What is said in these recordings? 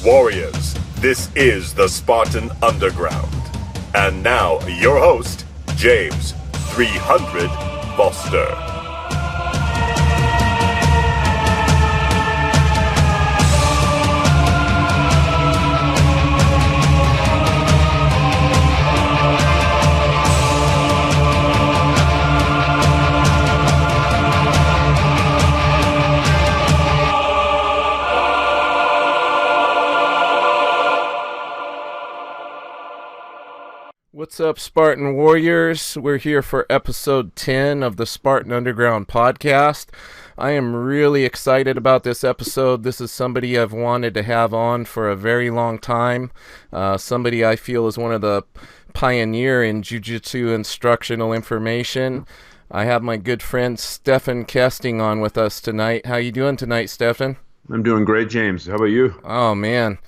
Warriors, this is the Spartan Underground. And now, your host, James 300 Foster. What's up, Spartan Warriors? We're here for episode 10 of the Spartan Underground podcast. I am really excited about this episode. This is somebody I've wanted to have on for a very long time. Somebody I feel is one of the pioneer in jiu-jitsu instructional information. I have my good friend Stephan Kesting on with us tonight. How you doing tonight, Stephan? I'm doing great, James. How about you? Oh, man.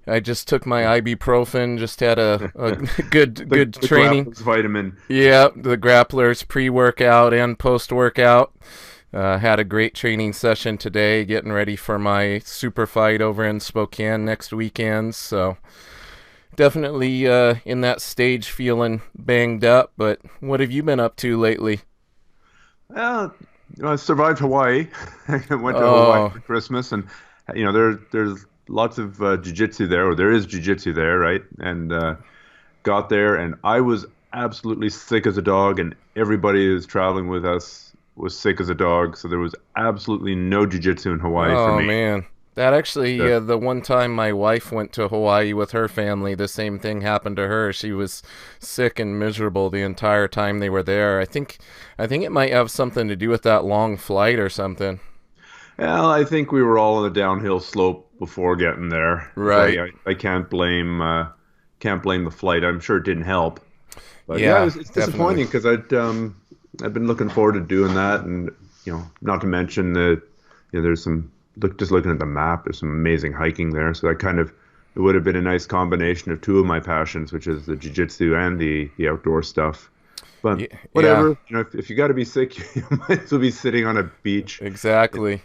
I just took my ibuprofen, just had a good training. The vitamin. Yeah, the grapplers pre-workout and post-workout. Had a great training session today, getting ready for my super fight over in Spokane next weekend. So definitely in that stage feeling banged up. But what have you been up to lately? Well, I survived Hawaii. I went to Hawaii for Christmas, and there's lots of jiu-jitsu there, or there is jiu-jitsu there, right? And got there, and I was absolutely sick as a dog, and everybody who's traveling with us was sick as a dog, so there was absolutely no jiu-jitsu in Hawaii for me. Oh, man. That actually, the one time my wife went to Hawaii with her family, the same thing happened to her. She was sick and miserable the entire time they were there. I think it might have something to do with that long flight or something. Well, I think we were all on the downhill slope before getting there. Right. I can't blame the flight. I'm sure it didn't help. But yeah, it's disappointing because I've been looking forward to doing that, and not to mention that there's some just looking at the map, there's some amazing hiking there. So that it would have been a nice combination of two of my passions, which is the jiu-jitsu and the outdoor stuff. But whatever, if you got to be sick, you might as well be sitting on a beach. Exactly.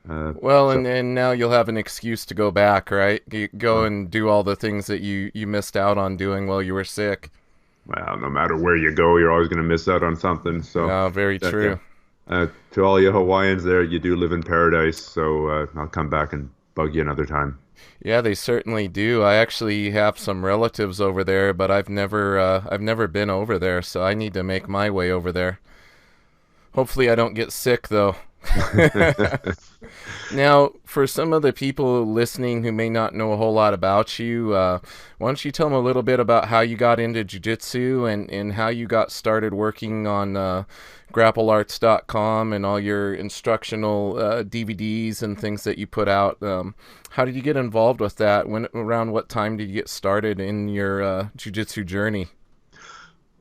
And now you'll have an excuse to go back, right? You go and do all the things that you missed out on doing while you were sick. Well, no matter where you go, you're always going to miss out on something. So, very true. To all you Hawaiians there, you do live in paradise. So I'll come back and bug you another time. Yeah, they certainly do. I actually have some relatives over there, but I've never been over there, so I need to make my way over there. Hopefully, I don't get sick though. Now, for some of the people listening who may not know a whole lot about you, why don't you tell them a little bit about how you got into jiu-jitsu and how you got started working on grapplearts.com and all your instructional DVDs and things that you put out. How did you get involved with that? Around what time did you get started in your jiu-jitsu journey?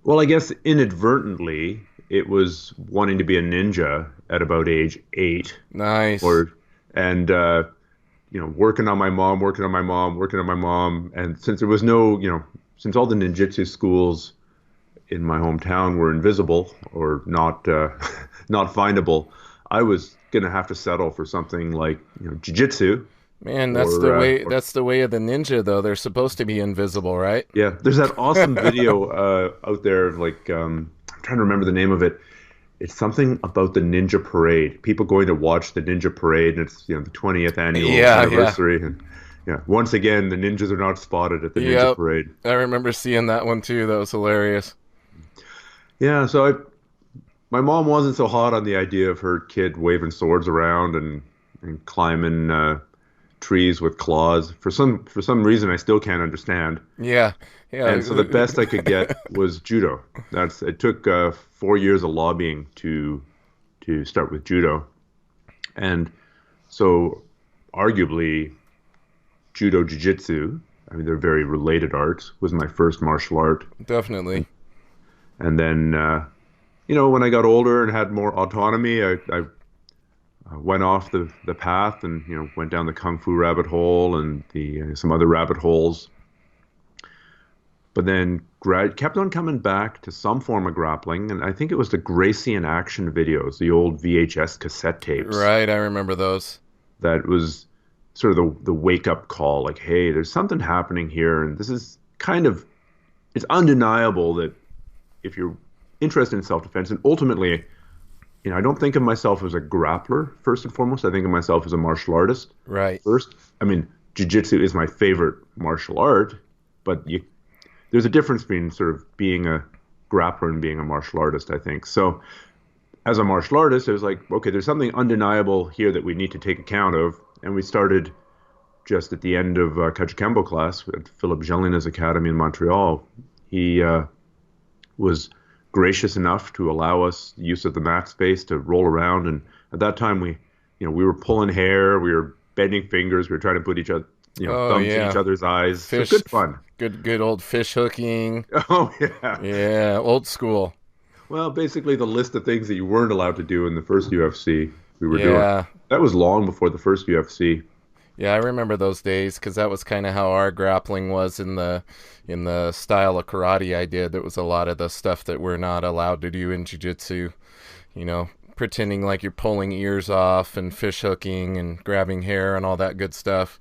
Well, I guess inadvertently, it was wanting to be a ninja at about age 8. Nice. And working on my mom. And since there was since all the ninjutsu schools in my hometown were invisible or not findable, I was going to have to settle for something like, jiu-jitsu. Man, that's the way. That's the way of the ninja, though. They're supposed to be invisible, right? Yeah, there's that awesome video out there of I'm trying to remember the name of it. It's something about the Ninja Parade. People going to watch the Ninja Parade, and it's the 20th annual anniversary. And once again, the ninjas are not spotted at the Ninja Parade. I remember seeing that one too. That was hilarious. Yeah, so my mom wasn't so hot on the idea of her kid waving swords around and climbing trees with claws. For some reason, I still can't understand. Yeah. And so the best I could get was judo. It took 4 years of lobbying to start with judo, and so arguably judo jiu-jitsu, I mean they're very related arts, was my first martial art. Definitely. And then when I got older and had more autonomy, I went off the path and went down the kung fu rabbit hole and some other rabbit holes. But then kept on coming back to some form of grappling, and I think it was the Gracie in Action videos, the old VHS cassette tapes. Right, I remember those. That was sort of the wake up call, like, hey, there's something happening here, and this is kind of, it's undeniable that if you're interested in self-defense, and ultimately, I don't think of myself as a grappler first and foremost. I think of myself as a martial artist. Right. First, I mean, jiu-jitsu is my favorite martial art, but there's a difference between sort of being a grappler and being a martial artist, I think. So as a martial artist, it was like, okay, there's something undeniable here that we need to take account of. And we started just at the end of Kachikembo class at Philip Gelina's academy in Montreal. He was gracious enough to allow us use of the mat space to roll around. And at that time, we were pulling hair, we were bending fingers, we were trying to put each other, thumbs in each other's eyes. Fish, so good fun. Good old fish hooking. Oh, yeah. Yeah, old school. Well, basically the list of things that you weren't allowed to do in the first UFC we were doing. That was long before the first UFC. Yeah, I remember those days because that was kind of how our grappling was in the style of karate I did. There was a lot of the stuff that we're not allowed to do in jiu-jitsu, pretending like you're pulling ears off and fish hooking and grabbing hair and all that good stuff.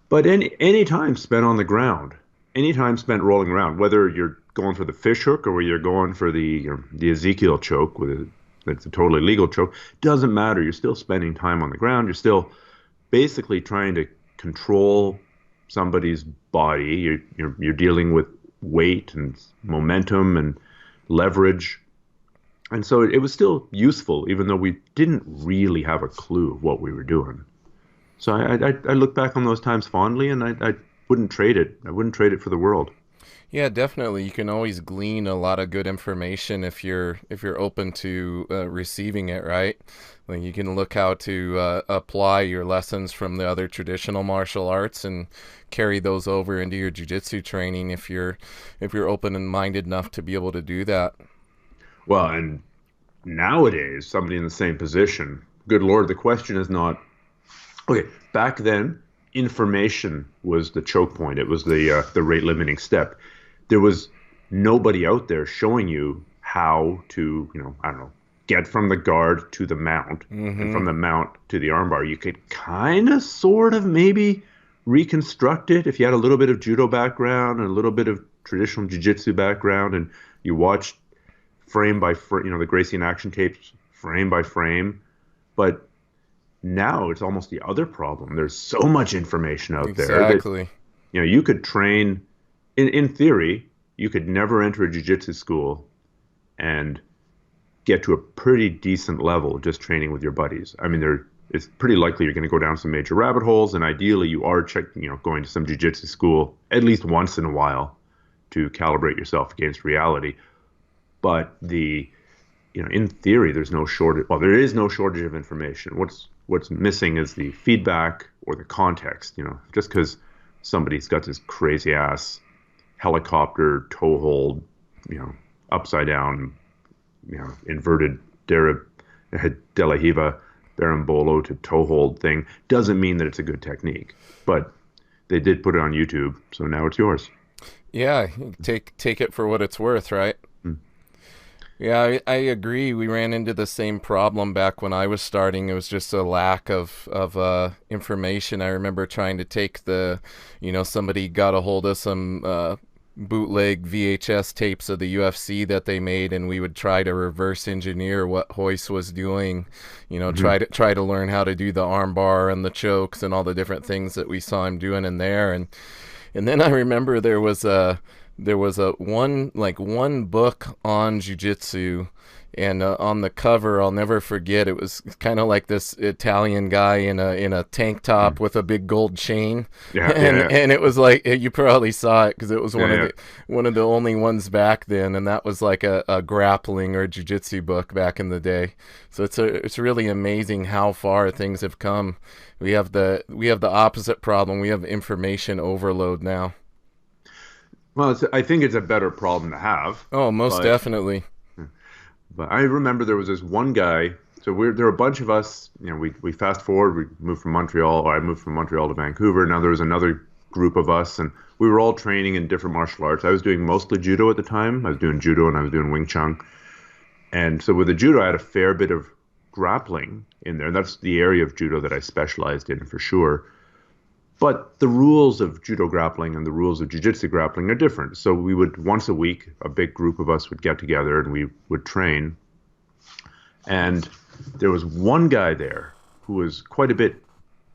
But any time spent on the ground, any time spent rolling around, whether you're going for the fish hook or whether you're going for the Ezekiel choke, it's a totally legal choke, doesn't matter. You're still spending time on the ground. You're still basically trying to control somebody's body. You're dealing with weight and momentum and leverage. And so it was still useful, even though we didn't really have a clue of what we were doing. So I look back on those times fondly, and I wouldn't trade it. I wouldn't trade it for the world. Yeah, definitely. You can always glean a lot of good information if you're open to receiving it, right? Like you can look how to apply your lessons from the other traditional martial arts and carry those over into your jiu-jitsu training if you're open and minded enough to be able to do that. Well, and nowadays, somebody in the same position, good Lord, the question is not, okay, back then, information was the choke point. It was the rate limiting step. There was nobody out there showing you how to, get from the guard to the mount, and from the mount to the armbar. You could kind of, sort of, maybe reconstruct it if you had a little bit of judo background and a little bit of traditional jiu-jitsu background, and you watched frame by frame, the Gracie in action tapes, frame by frame. But now it's almost the other problem. There's so much information out there that, you could train, in theory, you could never enter a jiu-jitsu school and get to a pretty decent level just training with your buddies. I mean, it's pretty likely you're going to go down some major rabbit holes, and ideally you are going to some jiu-jitsu school at least once in a while to calibrate yourself against reality. But in theory, there's no shortage. Well, there is no shortage of information. What's missing is the feedback or the context. Just because somebody's got this crazy ass helicopter toe hold, upside down, inverted De La Hiva Berimbolo to toe hold thing doesn't mean that it's a good technique. But they did put it on YouTube, so now it's yours. Yeah, take it for what it's worth, right? Yeah, I agree. We ran into the same problem back when I was starting. It was just a lack of information. I remember trying to take somebody got a hold of some bootleg VHS tapes of the UFC that they made, and we would try to reverse engineer what Royce was doing. Try to learn how to do the arm bar and the chokes and all the different things that we saw him doing in there. And then I remember there was one book on jiu-jitsu, and on the cover, I'll never forget, it was kind of like this Italian guy in a tank top with a big gold chain. And it was like, you probably saw it because it was one of the only ones back then, and that was like a grappling or jiu-jitsu book back in the day. So it's really amazing how far things have come. We have the opposite problem. We have information overload now. Well, I think it's a better problem to have. Oh, most definitely. But I remember there was this one guy. So there were a bunch of us. We fast forward. We moved from Montreal. Or I moved from Montreal to Vancouver. Now there was another group of us, and we were all training in different martial arts. I was doing mostly judo at the time. I was doing judo and I was doing Wing Chun. And so with the judo, I had a fair bit of grappling in there. That's the area of judo that I specialized in for sure. But the rules of judo grappling and the rules of jiu-jitsu grappling are different. So we would, once a week, a big group of us would get together and we would train. And there was one guy there who was quite a bit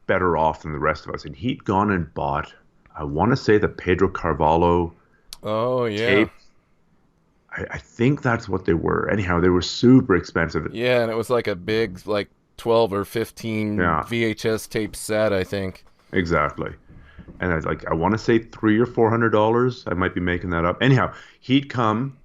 better off than the rest of us. And he'd gone and bought, I want to say, the Pedro Carvalho tape. I think that's what they were. Anyhow, they were super expensive. Yeah, and it was like a big, like 12 or 15 VHS tape set, I think. Exactly. And I want to say $300 or $400. I might be making that up. Anyhow, he'd come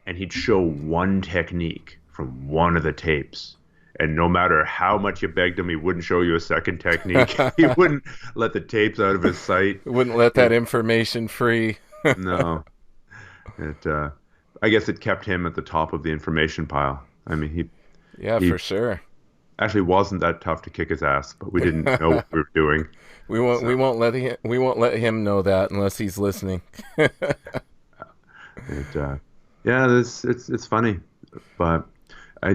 and he'd show one technique from one of the tapes. And no matter how much you begged him, he wouldn't show you a second technique. He wouldn't let the tapes out of his sight. Wouldn't let that information free. No. I guess it kept him at the top of the information pile. I mean, he for sure. Actually wasn't that tough to kick his ass, but we didn't know what we were doing. We won't let him know that unless he's listening. It's funny, but I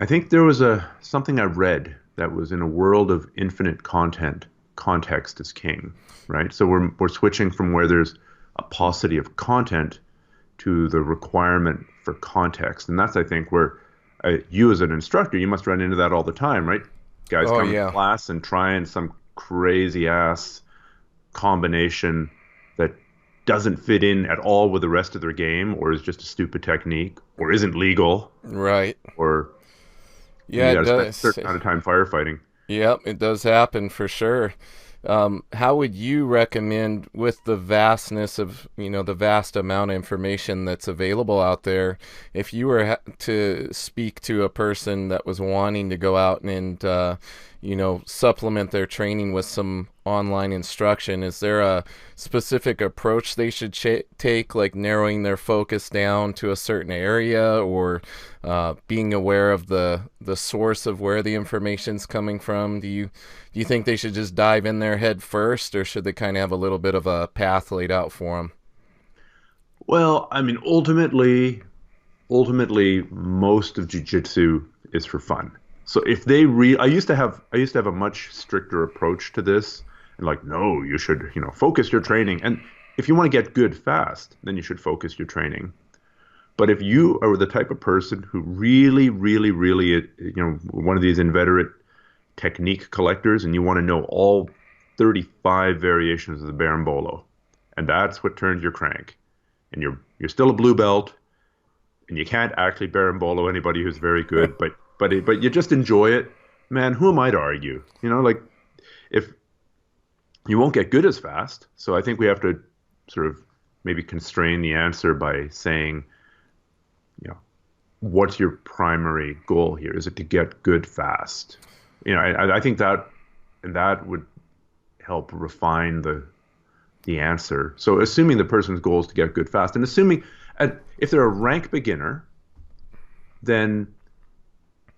think there was something I read that was in a world of infinite content, context is king, right? So we're switching from where there's a paucity of content to the requirement for context, and that's, I think, where you as an instructor, you must run into that all the time, right? Guys come to class and trying some crazy ass combination that doesn't fit in at all with the rest of their game, or is just a stupid technique, or isn't legal, right? Or it does. Spend a certain amount of time firefighting. Yep, it does happen for sure. How would you recommend, with the vastness of, the vast amount of information that's available out there, if you were to speak to a person that was wanting to go out and supplement their training with some online instruction, is there a specific approach they should take, like narrowing their focus down to a certain area, or being aware of the source of where the information's coming from? Do you think they should just dive in there head first, or should they kind of have a little bit of a path laid out for them? Well, I mean, ultimately, most of jiu-jitsu is for fun. So if they I used to have a much stricter approach to this, and no, you should, focus your training. And if you want to get good fast, then you should focus your training. But if you are the type of person who really, really, really, one of these inveterate technique collectors, and you want to know all 35 variations of the berimbolo, and that's what turns your crank, and you're still a blue belt, and you can't actually berimbolo anybody who's very good, but you just enjoy it, man, who am I to argue? If you won't get good as fast. So I think we have to sort of maybe constrain the answer by saying, what's your primary goal here? Is it to get good fast? I think that would help refine the answer. So assuming the person's goal is to get good fast, and assuming if they're a rank beginner, then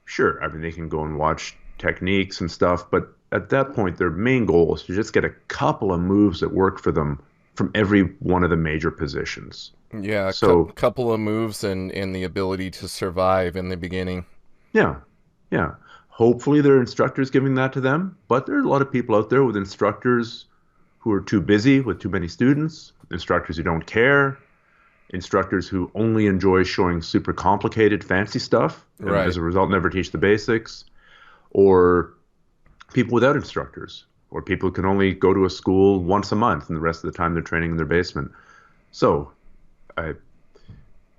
sure, I mean, they can go and watch techniques and stuff, but at that point, their main goal is to just get a couple of moves that work for them from every one of the major positions. Yeah, so a couple of moves and the ability to survive in the beginning. Yeah. Hopefully there are instructors giving that to them, but there are a lot of people out there with instructors who are too busy with too many students, instructors who don't care, instructors who only enjoy showing super complicated, fancy stuff, and as a result never teach the basics, or people without instructors, or people who can only go to a school once a month and the rest of the time they're training in their basement. So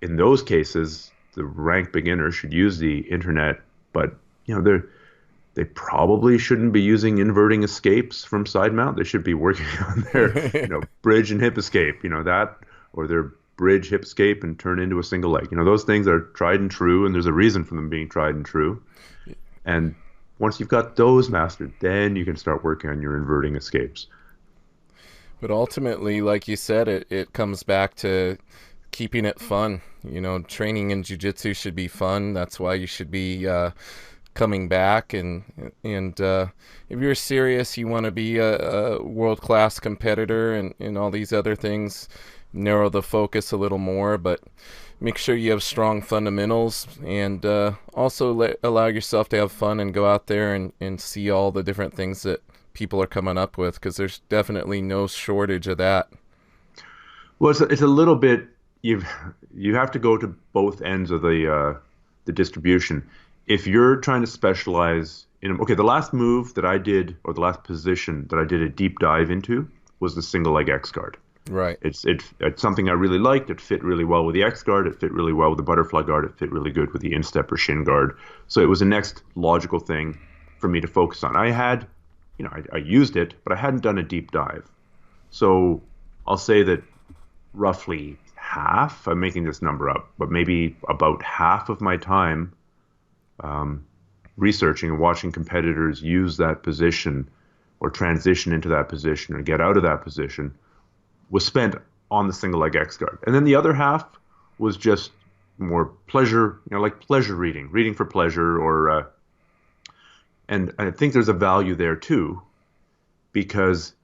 in those cases, the rank beginner should use the internet, but they probably shouldn't be using inverting escapes from side mount. They should be working on their bridge and hip escape, or their bridge, hip escape, and turn into a single leg. Those things are tried and true, and there's a reason for them being tried and true. And once you've got those mastered, then you can start working on your inverting escapes. But ultimately, like you said, it comes back to keeping it fun. Training in jiu-jitsu should be fun. That's why you should be coming back. And if you're serious, you want to be a world-class competitor and all these other things, narrow the focus a little more, but make sure you have strong fundamentals, and also allow yourself to have fun and go out there and see all the different things that people are coming up with, because there's definitely no shortage of that. Well, it's a little bit, you have to go to both ends of the distribution. If you're trying to specialize in, okay, the last move that I did, or the last position that I did a deep dive into, was the single leg X guard. Right. It's something I really liked. It fit really well with the X guard. It fit really well with the butterfly guard. It fit really good with the instep or shin guard. So it was the next logical thing for me to focus on. I had, I used it, but I hadn't done a deep dive. So I'll say that roughly half, I'm making this number up, but maybe about half of my time researching and watching competitors use that position or transition into that position or get out of that position was spent on the single leg X guard. And then the other half was just more pleasure, like pleasure reading for pleasure, or and I think there's a value there too, because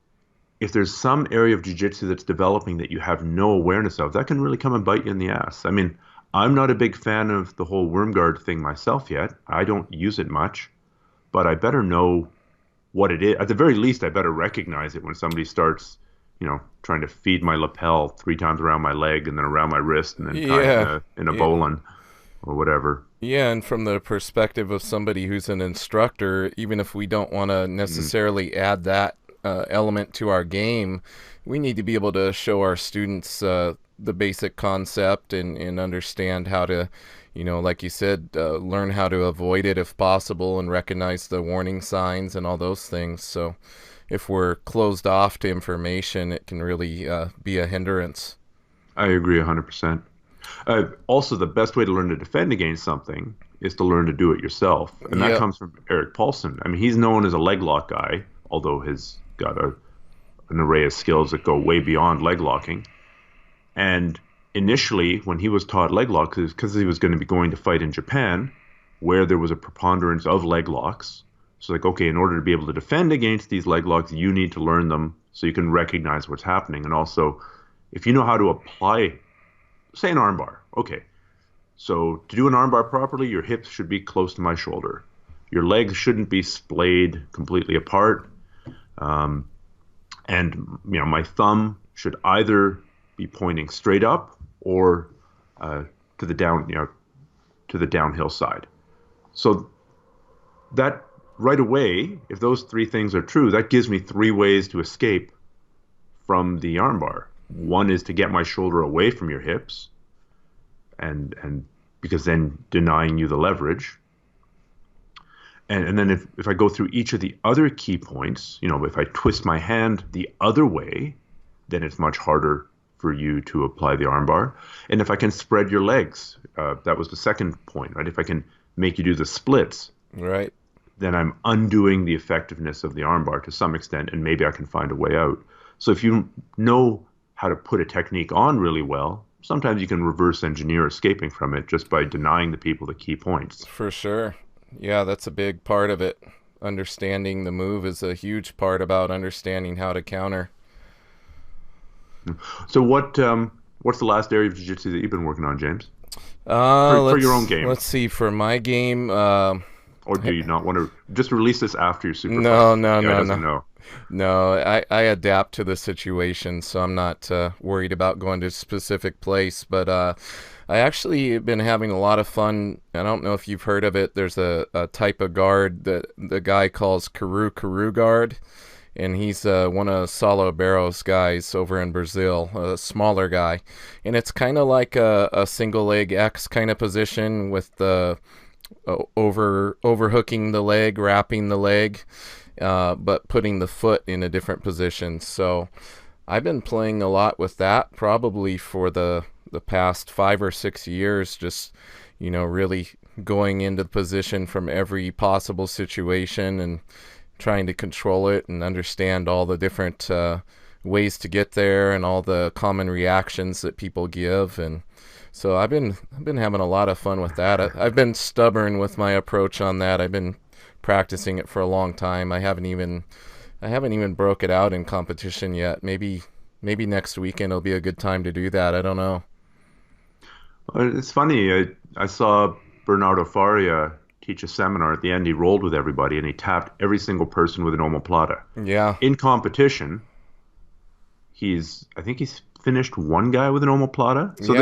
if there's some area of jiu-jitsu that's developing that you have no awareness of, that can really come and bite you in the ass. I mean, I'm not a big fan of the whole worm guard thing myself yet. I don't use it much, but I better know what it is. At the very least, I better recognize it when somebody starts, trying to feed my lapel 3 times around my leg and then around my wrist and then tie in a bowline or whatever. Yeah, and from the perspective of somebody who's an instructor, even if we don't want to necessarily add that element to our game, we need to be able to show our students the basic concept and understand how to, like you said, learn how to avoid it if possible and recognize the warning signs and all those things. So if we're closed off to information, it can really be a hindrance. I agree 100%. Also, the best way to learn to defend against something is to learn to do it yourself. And that comes from Eric Paulson. I mean, he's known as a leg lock guy, although he's got an array of skills that go way beyond leg locking. And initially, when he was taught leg locks, because he was going to be going to fight in Japan, where there was a preponderance of leg locks. So like, okay, in order to be able to defend against these leg locks, you need to learn them so you can recognize what's happening. And also, if you know how to apply, say, an armbar. Okay, so to do an armbar properly, your hips should be close to my shoulder. Your legs shouldn't be splayed completely apart. And my thumb should either be pointing straight up or to the downhill side. So that right away, if those 3 things are true, that gives me 3 ways to escape from the armbar. One is to get my shoulder away from your hips, and because then denying you the leverage. And then if I go through each of the other key points, if I twist my hand the other way, then it's much harder for you to apply the armbar. And if I can spread your legs, that was the second point, right? If I can make you do the splits, right, then I'm undoing the effectiveness of the armbar to some extent, and maybe I can find a way out. So if you know how to put a technique on really well, sometimes you can reverse engineer escaping from it just by denying the people the key points. For sure. Yeah, that's a big part of it. Understanding the move is a huge part about understanding how to counter. So what's the last area of jiu-jitsu that you've been working on, James? For your own game. Let's see, for my game. Or do you not want to just release this after your super fight? No. No, I adapt to the situation, so I'm not worried about going to a specific place. But I actually have been having a lot of fun. I don't know if you've heard of it. There's a type of guard that the guy calls Karu guard. And he's one of Saulo Barros' guys over in Brazil, a smaller guy. And it's kind of like a single leg X kind of position with the overhooking the leg, wrapping the leg, but putting the foot in a different position. So I've been playing a lot with that probably for the past 5 or 6 years, just, really going into the position from every possible situation and trying to control it and understand all the different ways to get there and all the common reactions that people give. And so I've been having a lot of fun with that. I've been stubborn with my approach on that. I've been practicing it for a long time. I haven't even broke it out in competition yet. Maybe next weekend will be a good time to do that. I don't know. It's funny. I saw Bernardo Faria teach a seminar. At the end, he rolled with everybody and he tapped every single person with an omoplata. Yeah. In competition, I think he's finished one guy with an omoplata. So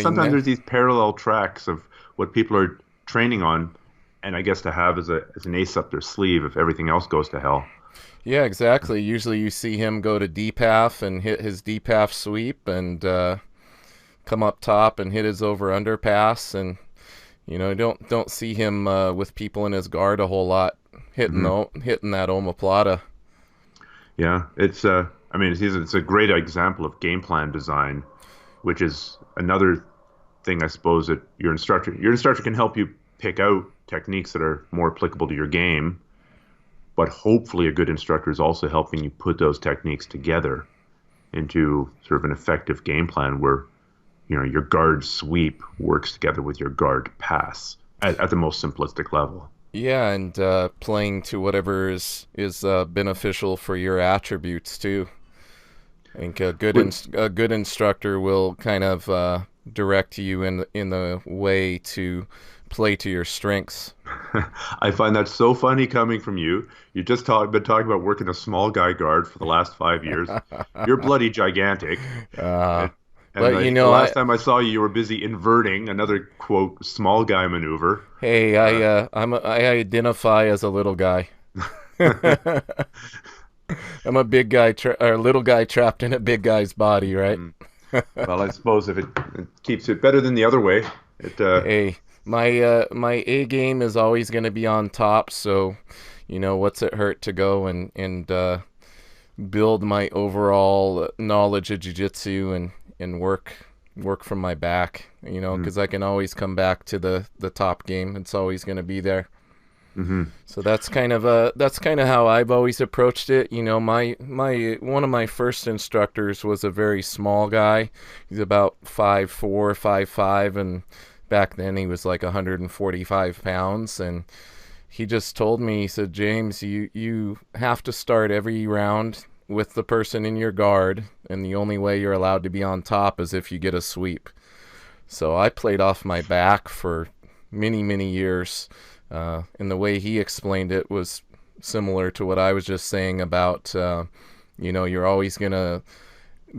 sometimes there's these parallel tracks of what people are training on, and I guess to have as an ace up their sleeve if everything else goes to hell. Yeah, exactly. Usually you see him go to deep half and hit his deep half sweep and come up top and hit his over-under pass. And, don't see him with people in his guard a whole lot hitting that omoplata. Yeah, it's a great example of game plan design, which is another thing I suppose that your instructor can help you pick out techniques that are more applicable to your game. But hopefully a good instructor is also helping you put those techniques together into sort of an effective game plan where, your guard sweep works together with your guard pass at the most simplistic level. Yeah, and playing to whatever is beneficial for your attributes too. I think a good instructor will kind of direct you in the way to play to your strengths. I find that so funny coming from you. You just been talking about working a small guy guard for the last 5 years. You're bloody gigantic. But the last time I saw you, you were busy inverting another quote small guy maneuver. Hey, I identify as a little guy. I'm a big guy or little guy trapped in a big guy's body, right? Well, I suppose if it keeps it better than the other way. Hey. My A game is always going to be on top, so what's it hurt to go and build my overall knowledge of jiu-jitsu and work from my back, because I can always come back to the top game. It's always going to be there. Mm-hmm. So that's kind of how I've always approached it. My one of my first instructors was a very small guy. He's about 5'4", 5'5", and back then he was like 145 pounds, and he just told me, he said, James, you have to start every round with the person in your guard, and the only way you're allowed to be on top is if you get a sweep. So I played off my back for many, many years, and the way he explained it was similar to what I was just saying about, you're always going to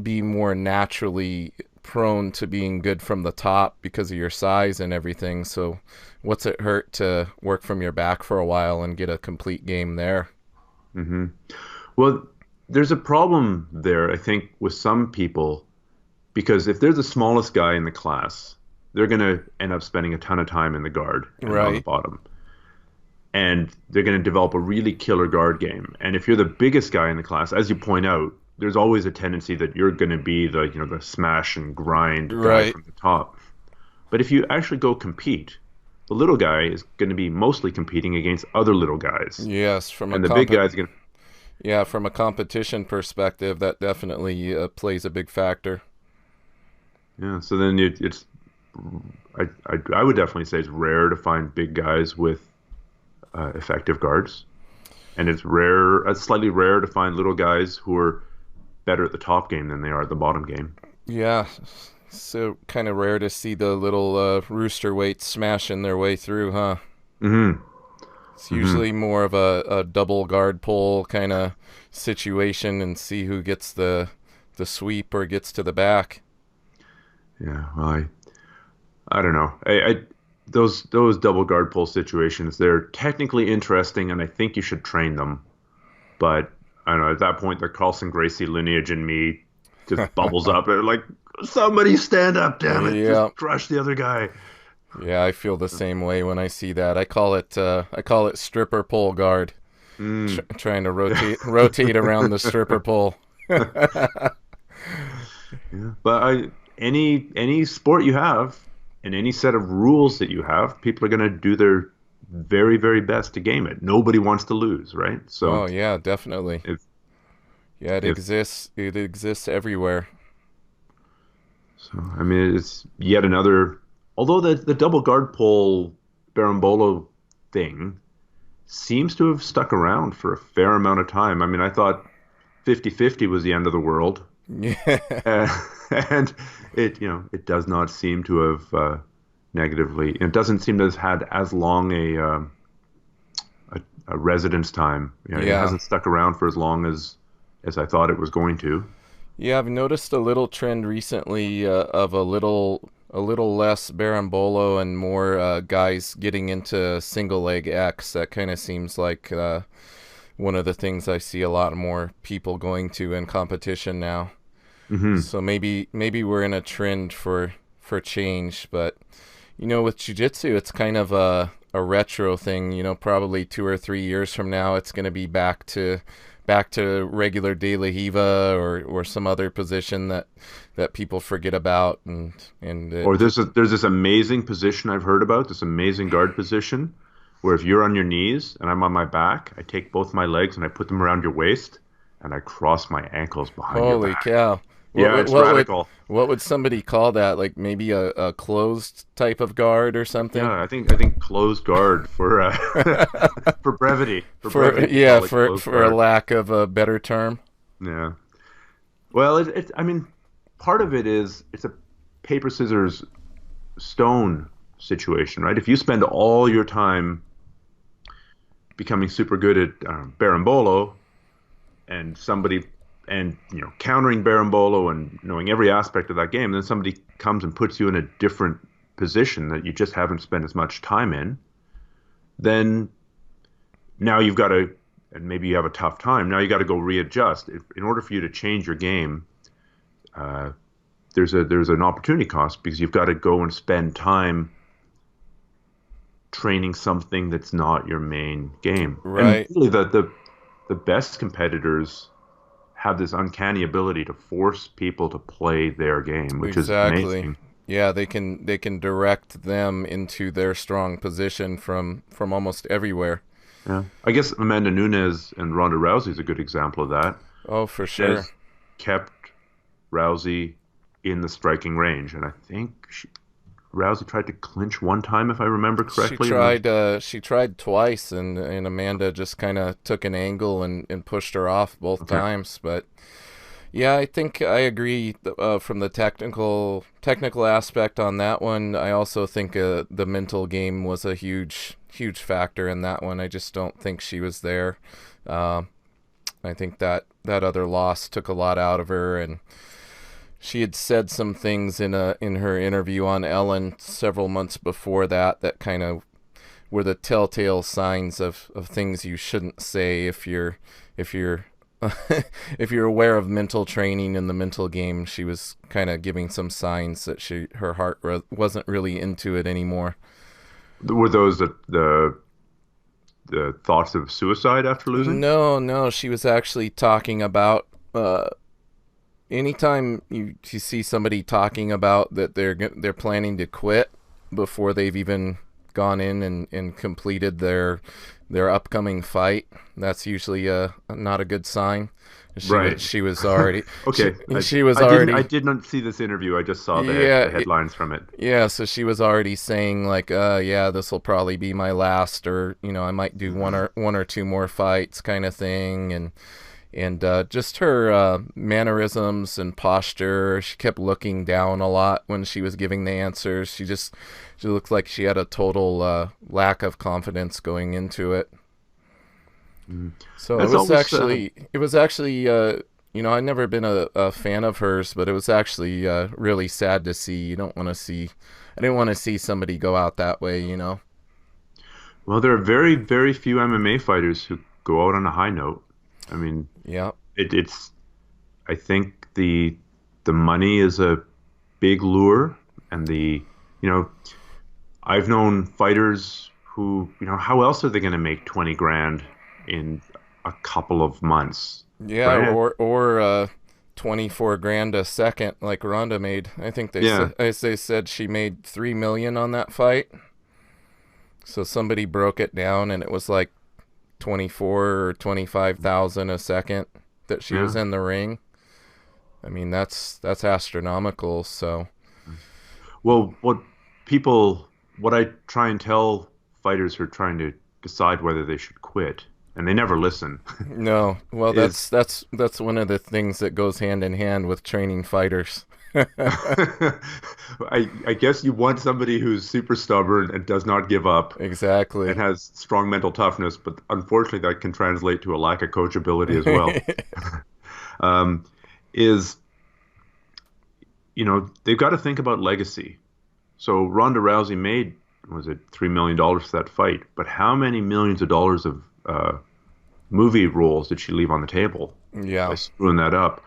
be more naturally prone to being good from the top because of your size and everything. So what's it hurt to work from your back for a while and get a complete game there? Mm-hmm. Well, there's a problem there, I think, with some people, because if they're the smallest guy in the class, they're going to end up spending a ton of time in the guard and on the bottom. And they're going to develop a really killer guard game. And if you're the biggest guy in the class, as you point out, there's always a tendency that you're going to be the smash and grind guy from the top. But if you actually go compete, the little guy is going to be mostly competing against other little guys. Yes, the big guy's going to... Yeah, from a competition perspective, that definitely plays a big factor. Yeah, so then I would definitely say it's rare to find big guys with effective guards, and it's slightly rare to find little guys who are better at the top game than they are at the bottom game. Yeah, so kind of rare to see the little rooster weights smashing their way through, huh? Mm-hmm. It's usually more of a double guard pull kind of situation and see who gets the sweep or gets to the back. Yeah, well, I don't know. Those double guard pull situations, they're technically interesting, and I think you should train them. But I don't know, at that point, the Carlson Gracie lineage in me just bubbles up and like, somebody stand up, damn it, just crush the other guy. Yeah, I feel the same way when I see that. I call it stripper pole guard. Trying to rotate around the stripper pole. Yeah, but any sport you have and any set of rules that you have, people are going to do their very, very best to game it. Nobody wants to lose, right? So. Oh yeah, definitely. It exists. It exists everywhere. So I mean, it's yet another. Although the double guard pull Berimbolo thing seems to have stuck around for a fair amount of time. I mean, I thought 50-50 was the end of the world. Yeah. And it does not seem to have negatively. It doesn't seem to have had as long residence time. It hasn't stuck around for as long as I thought it was going to. Yeah, I've noticed a little trend recently of a little less berimbolo and more guys getting into single leg X. That kind of seems like one of the things I see a lot more people going to in competition now. Mm-hmm. So maybe we're in a trend for change, but with jiu-jitsu, it's kind of a retro thing. Probably 2 or 3 years from now, it's going to be back to regular De La Hiva or some other position that people forget about, or there's this amazing position I've heard about, this amazing guard position where if you're on your knees and I'm on my back, I take both my legs and I put them around your waist and I cross my ankles behind your back. Holy cow. It's radical. What would somebody call that? Like maybe a closed type of guard or something? Yeah, I think closed guard for for brevity. For a lack of a better term. Yeah. Well, I mean, part of it is it's a paper, scissors, stone situation, right? If you spend all your time becoming super good at berimbolo and countering berimbolo and knowing every aspect of that game, then somebody comes and puts you in a different position that you just haven't spent as much time in, then now you've got to, and maybe you have a tough time, now you got to go readjust. In order for you to change your game, there's an opportunity cost, because you've got to go and spend time training something that's not your main game. Right. And really the best competitors have this uncanny ability to force people to play their game, which is amazing. Yeah, they can direct them into their strong position from almost everywhere. Yeah, I guess Amanda Nunes and Ronda Rousey is a good example of that. Oh, for sure. Has kept Rousey in the striking range, and I think Rousey tried to clinch one time, if I remember correctly. She tried twice, and Amanda just kind of took an angle and pushed her off both times. But yeah, I think I agree from the technical aspect on that one. I also think the mental game was a huge factor in that one. I just don't think she was there. I think that other loss took a lot out of her, and she had said some things in her interview on Ellen several months before that kind of were the telltale signs of things you shouldn't say if you're if you're aware of mental training in the mental game. She was kind of giving some signs that her heart wasn't really into it anymore. Were those the thoughts of suicide after losing? No. She was actually talking about anytime you see somebody talking about that they're planning to quit before they've even gone in and completed their upcoming fight, that's usually not a good sign. She was already okay. I did not see this interview. I just saw the headlines from it. Yeah, so she was already saying like, this will probably be my last, or I might do one or two more fights, kind of thing, and just her mannerisms and posture. She kept looking down a lot when she was giving the answers. She looked like she had a total lack of confidence going into it. So it was actually I've never been a fan of hers, but it was actually really sad to see. I didn't want to see somebody go out that way, Well, there are very, very few MMA fighters who go out on a high note. I mean, yeah, it's. I think the money is a big lure, and I've known fighters who, how else are they going to make 20 grand in a couple of months? Yeah, right? or 24 grand a second, like Ronda made. I think they said she made $3 million on that fight. So somebody broke it down, and it was like 24 or 25,000 a second that she was in the ring. I mean, that's astronomical. So, well, what I try and tell fighters who are trying to decide whether they should quit, and they never listen. No, well, that's one of the things that goes hand in hand with training fighters. I guess you want somebody who's super stubborn and does not give up Exactly. and has strong mental toughness, but unfortunately that can translate to a lack of coachability as well. Um, is, they've got to think about legacy. So Ronda Rousey made, was it $3 million for that fight? But how many millions of dollars of movie roles did she leave on the table by Yeah. screwing that up?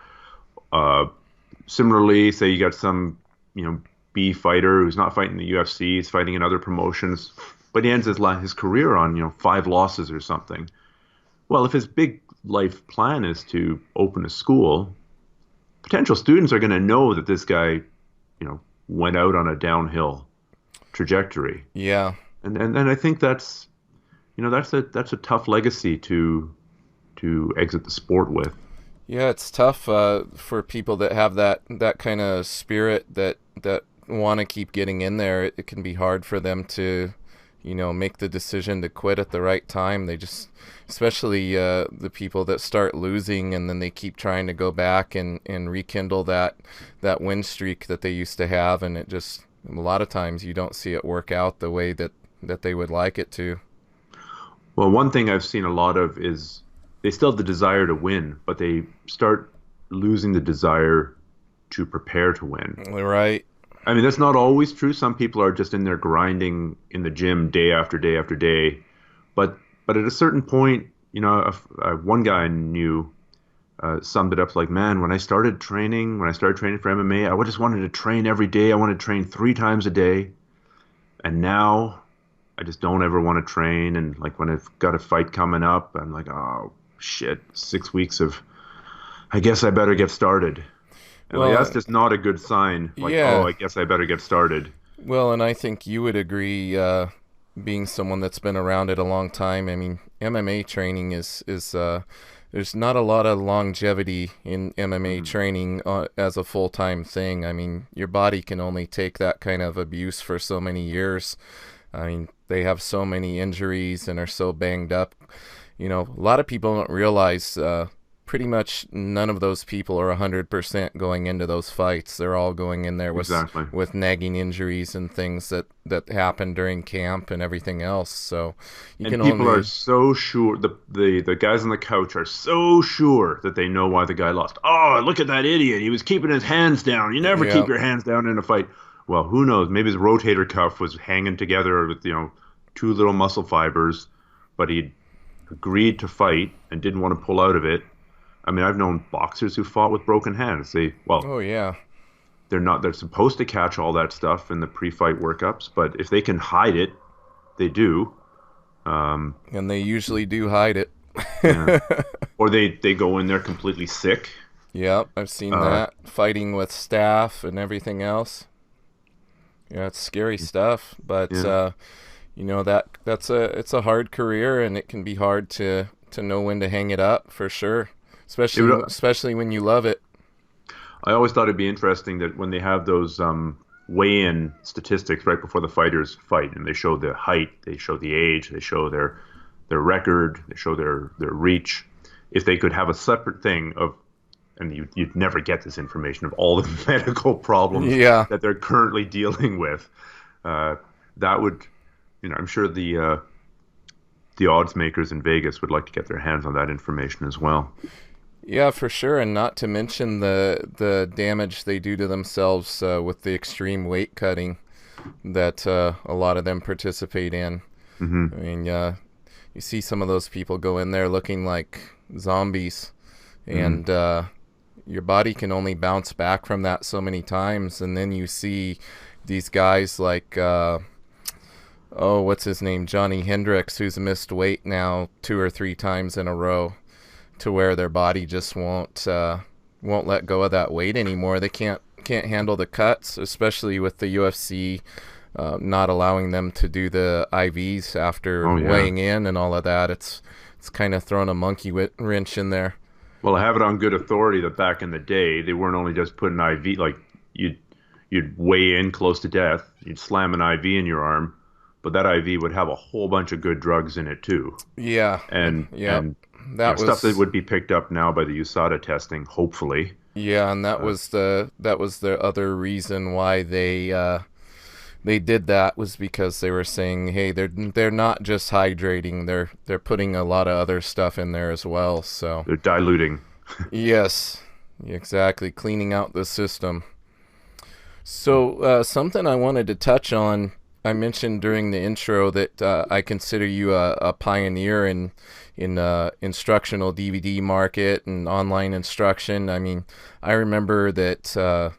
Uh, Similarly, say you got some, B fighter who's not fighting the UFC, he's fighting in other promotions, but he ends his career on, 5 losses or something. Well, if his big life plan is to open a school, potential students are going to know that this guy, went out on a downhill trajectory. Yeah. And I think that's a tough legacy to exit the sport with. Yeah, it's tough for people that have that kind of spirit that want to keep getting in there. It can be hard for them to, make the decision to quit at the right time. They just, especially the people that start losing and then they keep trying to go back and rekindle that win streak that they used to have, and it just, a lot of times you don't see it work out the way that they would like it to. Well, one thing I've seen a lot of is they still have the desire to win, but they start losing the desire to prepare to win. Right. I mean, that's not always true. Some people are just in there grinding in the gym day after day after day. But at a certain point, one guy I knew summed it up like, man, when I started training for MMA, I just wanted to train every day. I wanted to train 3 times a day. And now I just don't ever want to train. And like when I've got a fight coming up, I'm like, oh, shit, 6 weeks of, I guess I better get started. And Well, that's just not a good sign. Like, yeah. oh, I guess I better get started. Well, and I think you would agree, being someone that's been around it a long time. I mean, MMA training is there's not a lot of longevity in MMA training as a full-time thing. I mean, your body can only take that kind of abuse for so many years. I mean, they have so many injuries and are so banged up. A lot of people don't realize pretty much none of those people are 100% going into those fights. They're all going in there with nagging injuries and things that happen during camp and everything else. So people are so sure, the guys on the couch are so sure that they know why the guy lost. Oh, look at that idiot. He was keeping his hands down. You never keep your hands down in a fight. Well, who knows? Maybe his rotator cuff was hanging together with, 2 little muscle fibers, but he agreed to fight and didn't want to pull out of it. I mean, I've known boxers who fought with broken hands. Oh yeah, they're supposed to catch all that stuff in the pre-fight workups, but if they can hide it, they do. And they usually do hide it. Yeah. Or they go in there completely sick. Yep, I've seen that, fighting with staff and everything else. Yeah, it's scary stuff, but Yeah. it's a hard career, and it can be hard to know when to hang it up, for sure. Especially when you love it. I always thought it'd be interesting that when they have those weigh-in statistics right before the fighters fight, and they show the height, they show the age, they show their record, they show their reach. If they could have a separate thing of, and you'd never get this information, of all the medical problems that they're currently dealing with, that would, I'm sure the odds makers in Vegas would like to get their hands on that information as well. Yeah, for sure, and not to mention the damage they do to themselves with the extreme weight cutting that a lot of them participate in. Mm-hmm. I mean, you see some of those people go in there looking like zombies, and your body can only bounce back from that so many times, and then you see these guys like, what's his name, Johnny Hendricks, who's missed weight now 2 or 3 times in a row, to where their body just won't let go of that weight anymore. They can't handle the cuts, especially with the UFC not allowing them to do the IVs after weighing in and all of that. It's kind of thrown a monkey wrench in there. Well, I have it on good authority that back in the day, they weren't only just putting IV, like you'd weigh in close to death, you'd slam an IV in your arm, but that IV would have a whole bunch of good drugs in it too. Yeah. And that was stuff that would be picked up now by the USADA testing, hopefully. Yeah, and that was the other reason why they did that, was because they were saying, hey, they're not just hydrating, they're putting a lot of other stuff in there as well. So They're diluting. yes, exactly, cleaning out the system. So something I wanted to touch on, I mentioned during the intro that I consider you a pioneer in instructional DVD market and online instruction. I mean, I remember that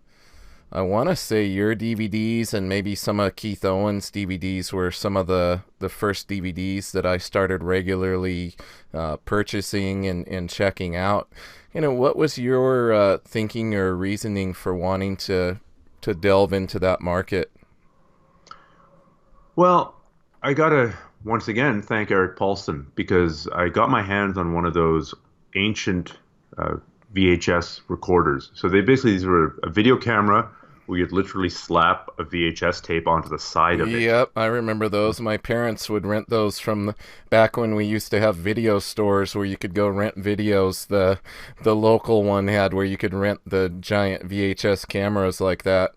I want to say your DVDs and maybe some of Keith Owen's DVDs were some of the first DVDs that I started regularly purchasing and checking out. You know, what was your thinking or reasoning for wanting to delve into that market? Well, I gotta once again thank Eric Paulson, because I got my hands on one of those ancient VHS recorders. So these were a video camera where you'd literally slap a VHS tape onto the side of it. Yep, I remember those. My parents would rent those from back when we used to have video stores where you could go rent videos. The local one had where you could rent the giant VHS cameras like that.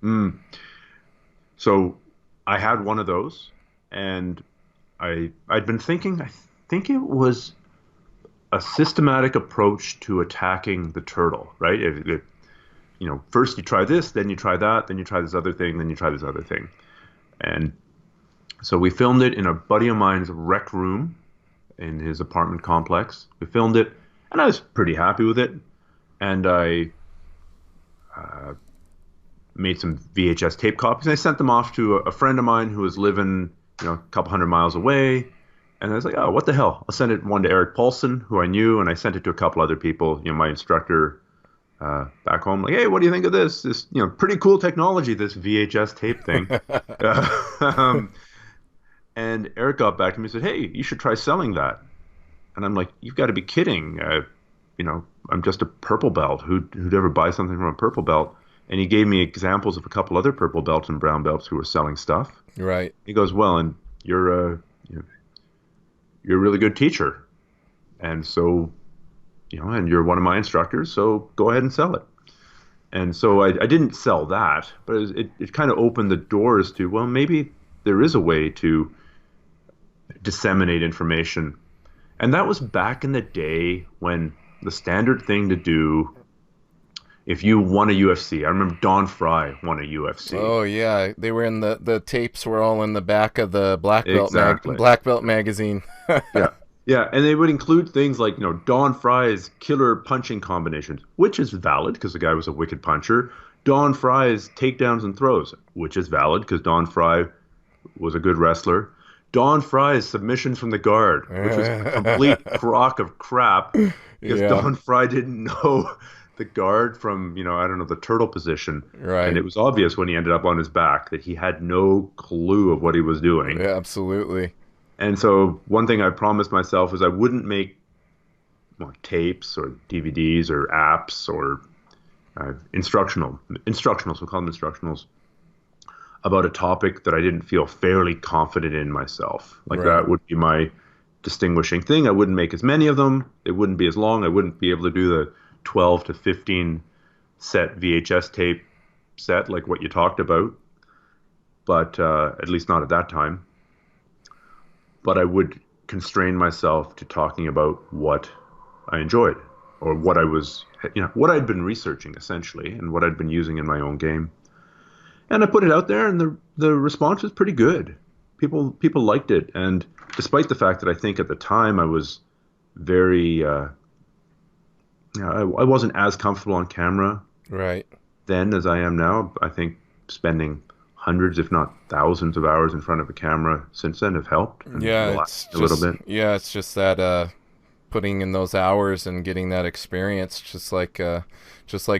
Mm. So I had one of those, and I'd been thinking, I think it was a systematic approach to attacking the turtle, right? First you try this, then you try that, then you try this other thing, then you try this other thing. And so we filmed it in a buddy of mine's rec room in his apartment complex. We filmed it, and I was pretty happy with it. And I made some VHS tape copies, and I sent them off to a friend of mine who was living, a couple hundred miles away. And I was like, oh, what the hell? I'll send one to Eric Paulson, who I knew, and I sent it to a couple other people, my instructor back home. Like, hey, what do you think of this? This, pretty cool technology, this VHS tape thing. And Eric got back to me and said, hey, you should try selling that. And I'm like, you've got to be kidding. I'm just a purple belt. Who'd ever buy something from a purple belt? And he gave me examples of a couple other purple belts and brown belts who were selling stuff. Right. He goes, well, and you're a really good teacher. And so, and you're one of my instructors, so go ahead and sell it. And so I didn't sell that, but it kind of opened the doors to, well, maybe there is a way to disseminate information. And that was back in the day when the standard thing to do, if you won a UFC, I remember Don Fry won a UFC. Oh yeah, they were in the tapes were all in the back of the Black Belt magazine. Yeah, and they would include things like, Don Fry's killer punching combinations, which is valid because the guy was a wicked puncher. Don Fry's takedowns and throws, which is valid because Don Fry was a good wrestler. Don Fry's submissions from the guard, which was a complete crock of crap because Don Fry didn't know the guard from, the turtle position. Right. And it was obvious when he ended up on his back that he had no clue of what he was doing. Yeah, absolutely. And so one thing I promised myself is I wouldn't make tapes or DVDs or apps or instructionals, we'll call them instructionals, about a topic that I didn't feel fairly confident in myself. Like that would be my distinguishing thing. I wouldn't make as many of them. It wouldn't be as long. I wouldn't be able to do the 12 to 15 set VHS tape set like what you talked about, but at least not at that time. But I would constrain myself to talking about what I enjoyed or what I was, what I'd been researching essentially and what I'd been using in my own game. And I put it out there, and the response was pretty good. People liked it, and despite the fact that I think at the time I was very, I wasn't as comfortable on camera then as I am now. I think spending hundreds, if not thousands of hours in front of a camera since then have helped. Yeah, it's a little bit. Yeah, it's just that putting in those hours and getting that experience, just like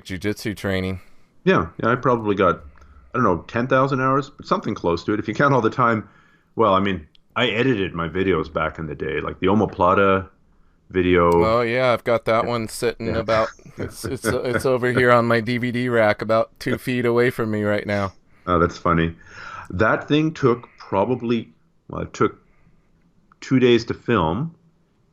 jiu-jitsu training. Yeah, I probably got, 10,000 hours, but something close to it. If you count all the time, well, I edited my videos back in the day, like the Omoplata video. Oh yeah, I've got that one sitting about. It's over here on my DVD rack, about 2 feet away from me right now. Oh, that's funny. That thing took it took 2 days to film,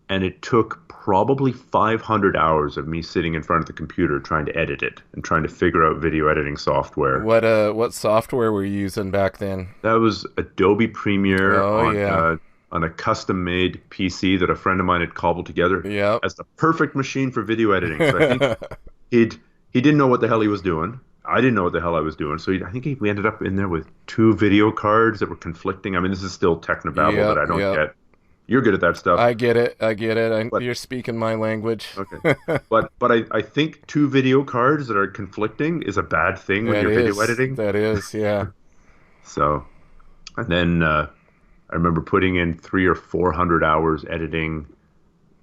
and it took probably 500 hours of me sitting in front of the computer trying to edit it and trying to figure out video editing software. What software were you using back then? That was Adobe Premiere Oh, yeah. on a custom-made PC that a friend of mine had cobbled together Yep. as the perfect machine for video editing. So I think he didn't know what the hell he was doing. I didn't know what the hell I was doing. So we ended up in there with 2 video cards that were conflicting. I mean, this is still technobabble that I don't get. You're good at that stuff. I get it. You're speaking my language. Okay. But I think 2 video cards that are conflicting is a bad thing when you're video editing. That is, yeah. So, and then I remember putting in 300 or 400 hours editing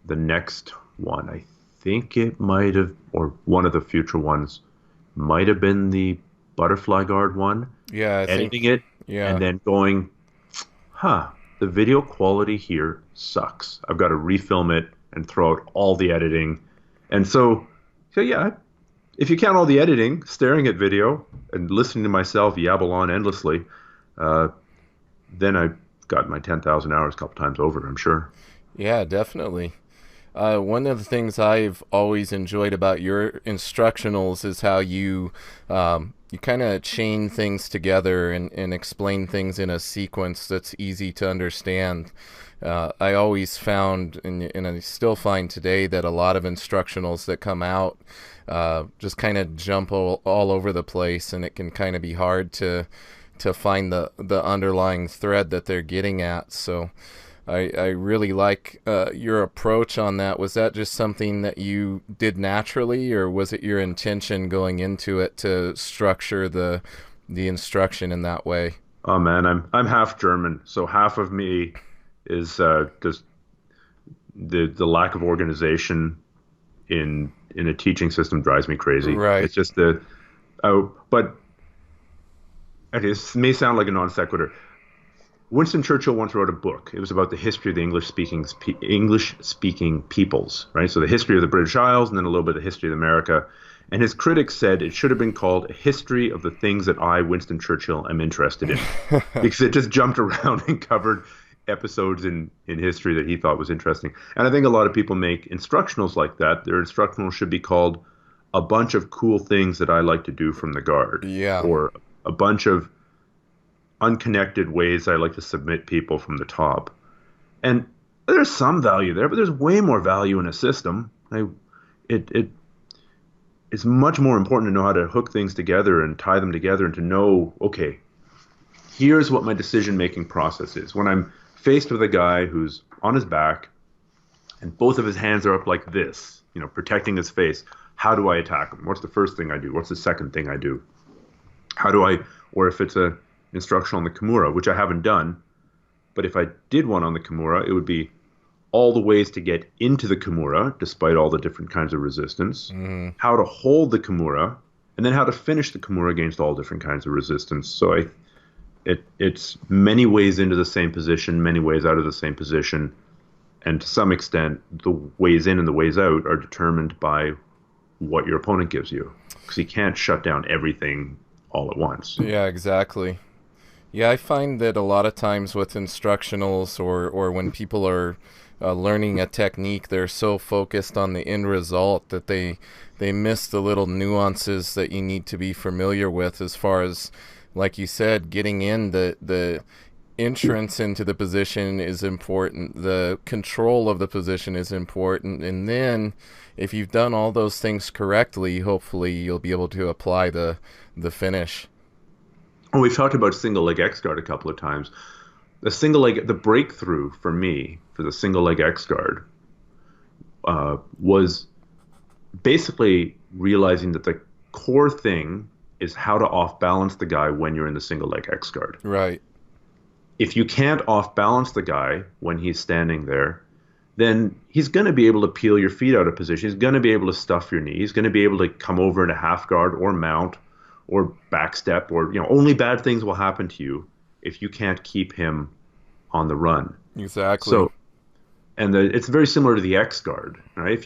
the next one. I think it might have, or one of the future ones, might have been the butterfly guard one. Yeah, editing it, and then going, the video quality here sucks. I've got to refilm it and throw out all the editing. And so yeah, if you count all the editing, staring at video and listening to myself yabble on endlessly, then I got my 10,000 hours a couple times over, I'm sure. Yeah, definitely. One of the things I've always enjoyed about your instructionals is how you kind of chain things together and explain things in a sequence that's easy to understand. I always found, and I still find today, that a lot of instructionals that come out just kind of jump all over the place, and it can kind of be hard to find the underlying thread that they're getting at. So I really like your approach on that. Was that just something that you did naturally, or was it your intention going into it to structure the instruction in that way? Oh man, I'm half German, so half of me is just the lack of organization in a teaching system drives me crazy. Right. It's just but okay, this may sound like a non sequitur. Winston Churchill once wrote a book. It was about the history of the English-speaking peoples, right? So the history of the British Isles, and then a little bit of the history of America. And his critics said it should have been called A History of the Things That I, Winston Churchill, Am Interested in. Because it just jumped around and covered episodes in history that he thought was interesting. And I think a lot of people make instructionals like that. Their instructionals should be called A Bunch of Cool Things That I Like to Do from the Guard. Yeah. Or A Bunch of Unconnected Ways I Like to Submit People from the Top. And there's some value there, but there's way more value in a system. It's much more important to know how to hook things together and tie them together, and to know, okay, here's what my decision-making process is. When I'm faced with a guy who's on his back and both of his hands are up like this, protecting his face, how do I attack him? What's the first thing I do? What's the second thing I do? Or if it's a instructional on the Kimura, which I haven't done, but if I did one on the Kimura, it would be all the ways to get into the Kimura, despite all the different kinds of resistance, how to hold the Kimura, and then how to finish the Kimura against all different kinds of resistance. So it's many ways into the same position, many ways out of the same position, and to some extent, the ways in and the ways out are determined by what your opponent gives you, because he can't shut down everything all at once. Yeah, exactly. Yeah, I find that a lot of times with instructionals or when people are learning a technique, they're so focused on the end result that they miss the little nuances that you need to be familiar with, as far as, like you said, getting in the entrance into the position is important, the control of the position is important, and then if you've done all those things correctly, hopefully you'll be able to apply the finish. Well, we've talked about single leg X guard a couple of times. The breakthrough for me for the single leg X guard was basically realizing that the core thing is how to off balance the guy when you're in the single leg X guard. Right. If you can't off balance the guy when he's standing there, then he's going to be able to peel your feet out of position. He's going to be able to stuff your knee. He's going to be able to come over in a half guard or mount or backstep, or only bad things will happen to you if you can't keep him on the run. Exactly. So, and it's very similar to the X guard, right?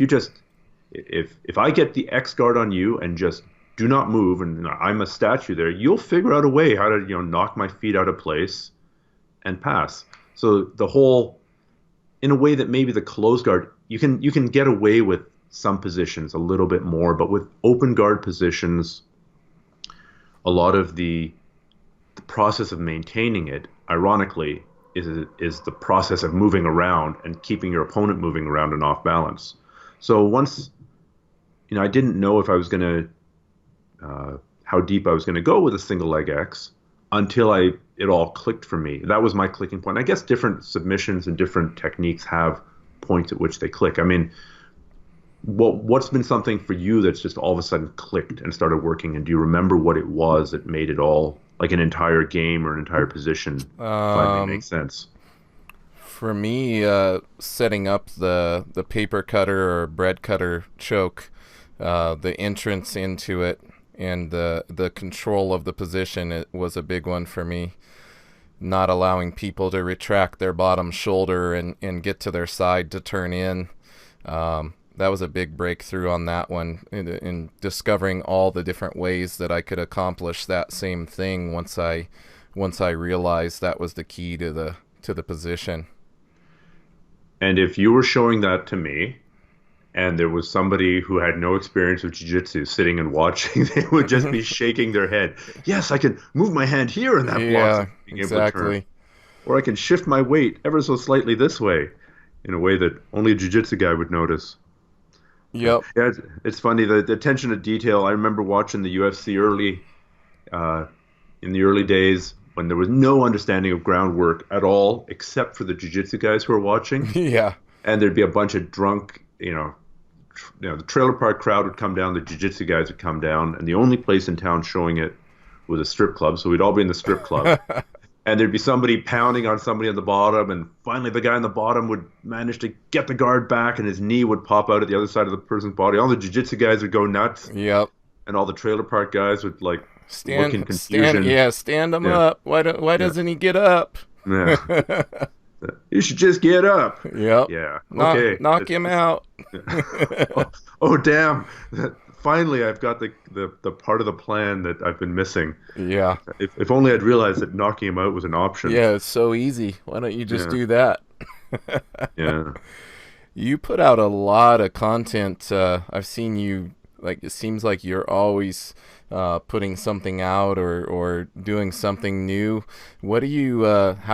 If I get the X guard on you and just do not move, and I'm a statue there, you'll figure out a way how to knock my feet out of place and pass. So in a way that maybe the closed guard you can get away with some positions a little bit more, but with open guard positions, a lot of the process of maintaining it, ironically, is the process of moving around and keeping your opponent moving around and off balance. So once, I didn't know if I was going to, how deep I was going to go with a single leg X until it all clicked for me. That was my clicking point. I guess different submissions and different techniques have points at which they click. I mean, what's been something for you that's just all of a sudden clicked and started working? And do you remember what it was that made it all, like an entire game or an entire position, finally make sense? For me, setting up the paper cutter or bread cutter choke, the entrance into it, and the control of the position, it was a big one for me. Not allowing people to retract their bottom shoulder and get to their side to turn in. That was a big breakthrough on that one, in discovering all the different ways that I could accomplish that same thing once I realized that was the key to the position. And if you were showing that to me, and there was somebody who had no experience with jiu-jitsu sitting and watching, they would just be shaking their head. Yes, I can move my hand here and that blocks being able to turn. Or I can shift my weight ever so slightly this way, in a way that only a jiu-jitsu guy would notice. Yep. Yeah, it's funny, the attention to detail. I remember watching the UFC in the early days when there was no understanding of groundwork at all, except for the jiu-jitsu guys who were watching. Yeah. And there'd be a bunch of drunk, the trailer park crowd would come down, the jiu-jitsu guys would come down, and the only place in town showing it was a strip club, so we'd all be in the strip club. And there'd be somebody pounding on somebody on the bottom, and finally the guy on the bottom would manage to get the guard back, and his knee would pop out at the other side of the person's body. All the jiu-jitsu guys would go nuts. Yep. And all the trailer park guys would look in confusion. Stand him up. Why doesn't he get up? Yeah. You should just get up. Yep. Yeah. Okay. Knock him out. oh, damn. Finally, I've got the part of the plan that I've been missing. Yeah. If only I'd realized that knocking him out was an option. Yeah, it's so easy. Why don't you just do that? Yeah. You put out a lot of content. I've seen you, it seems like you're always putting something out or doing something new. How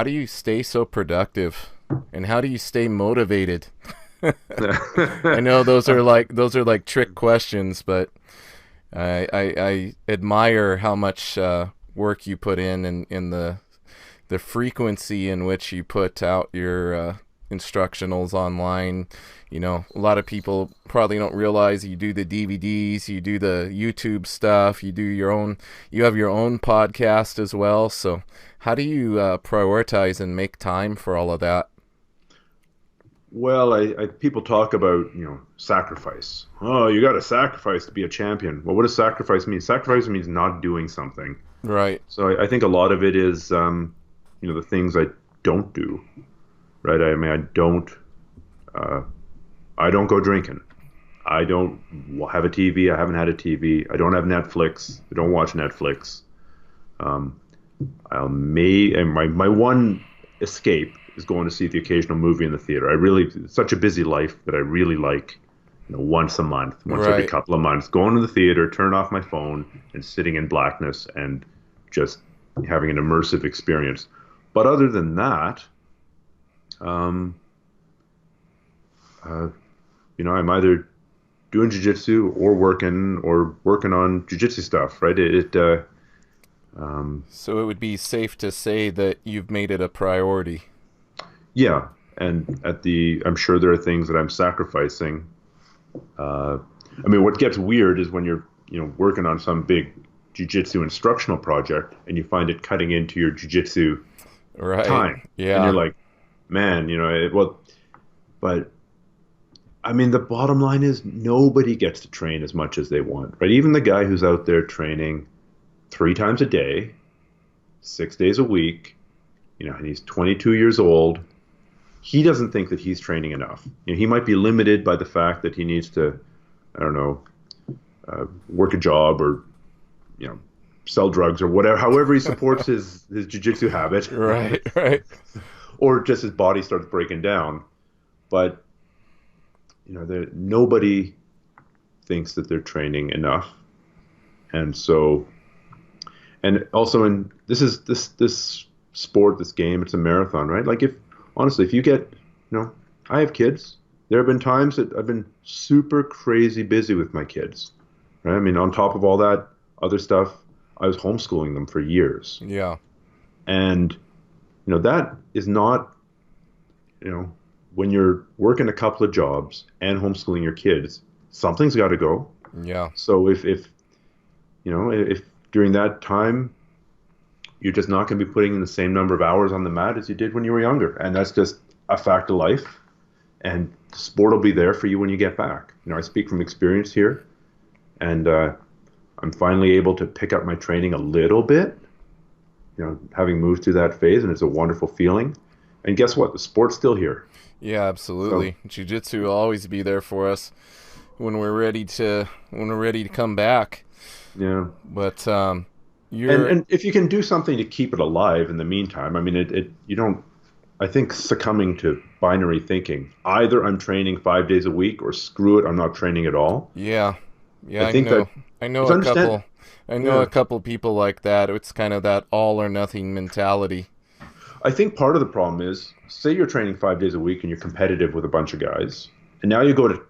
do you stay so productive, and how do you stay motivated? I know those are like trick questions, but I admire how much work you put in and the frequency in which you put out your instructionals online. A lot of people probably don't realize you do the DVDs, you do the YouTube stuff, you have your own podcast as well. So how do you prioritize and make time for all of that? Well, people talk about, sacrifice. Oh, you got to sacrifice to be a champion. Well, what does sacrifice mean? Sacrifice means not doing something. Right. So I think a lot of it is, the things I don't do. Right. I mean, I don't go drinking. I don't have a TV. I haven't had a TV. I don't have Netflix. I don't watch Netflix. My one escape is going to see the occasional movie in the theater. It's such a busy life that I really like, once a month, every couple of months, going to the theater, turn off my phone, and sitting in blackness and just having an immersive experience. But other than that, I'm either doing jiu-jitsu or working on jiu-jitsu stuff, right? So it would be safe to say that you've made it a priority. Yeah, and I'm sure there are things that I'm sacrificing. What gets weird is when you're, working on some big jiu-jitsu instructional project and you find it cutting into your jiu-jitsu time. Yeah. And you're like, man, but the bottom line is nobody gets to train as much as they want, right? Even the guy who's out there training 3 times a day, 6 days a week, and he's 22 years old, he doesn't think that he's training enough. He might be limited by the fact that he needs to, work a job or, sell drugs or whatever, however he supports his jiu-jitsu habit. Right. Or just his body starts breaking down. But nobody thinks that they're training enough. And so, and also this sport, this game, it's a marathon, right? Like honestly, if you get, I have kids. There have been times that I've been super crazy busy with my kids, right? I mean, on top of all that other stuff, I was homeschooling them for years. Yeah. And, that is not, when you're working a couple of jobs and homeschooling your kids, something's got to go. Yeah. So if during that time, you're just not going to be putting in the same number of hours on the mat as you did when you were younger. And that's just a fact of life. And sport will be there for you when you get back. I speak from experience here. And I'm finally able to pick up my training a little bit, having moved through that phase. And it's a wonderful feeling. And guess what? The sport's still here. Yeah, absolutely. So, jiu-jitsu will always be there for us when we're ready to come back. Yeah. But and if you can do something to keep it alive in the meantime, I mean, you don't, I think, succumbing to binary thinking. Either I'm training 5 days a week, or screw it, I'm not training at all. Yeah. Yeah, I know a couple people like that. It's kind of that all or nothing mentality. I think part of the problem is, say you're training 5 days a week and you're competitive with a bunch of guys, and now you go to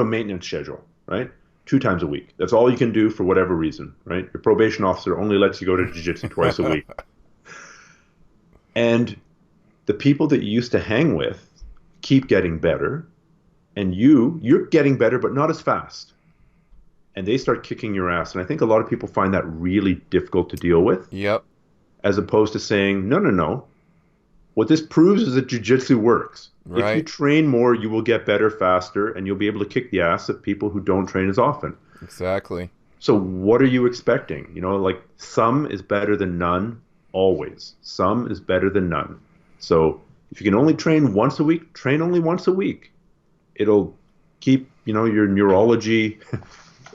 a maintenance schedule, right? 2 times a week. That's all you can do for whatever reason, right? Your probation officer only lets you go to jiu-jitsu twice a week. And the people that you used to hang with keep getting better, and you're getting better, but not as fast. And they start kicking your ass. And I think a lot of people find that really difficult to deal with. Yep. As opposed to saying, no. What this proves is that jiu-jitsu works. Right. If you train more, you will get better faster, and you'll be able to kick the ass of people who don't train as often. Exactly. So what are you expecting? Like, some is better than none, always. Some is better than none. So if you can only train once a week, train only once a week. It'll keep, your neurology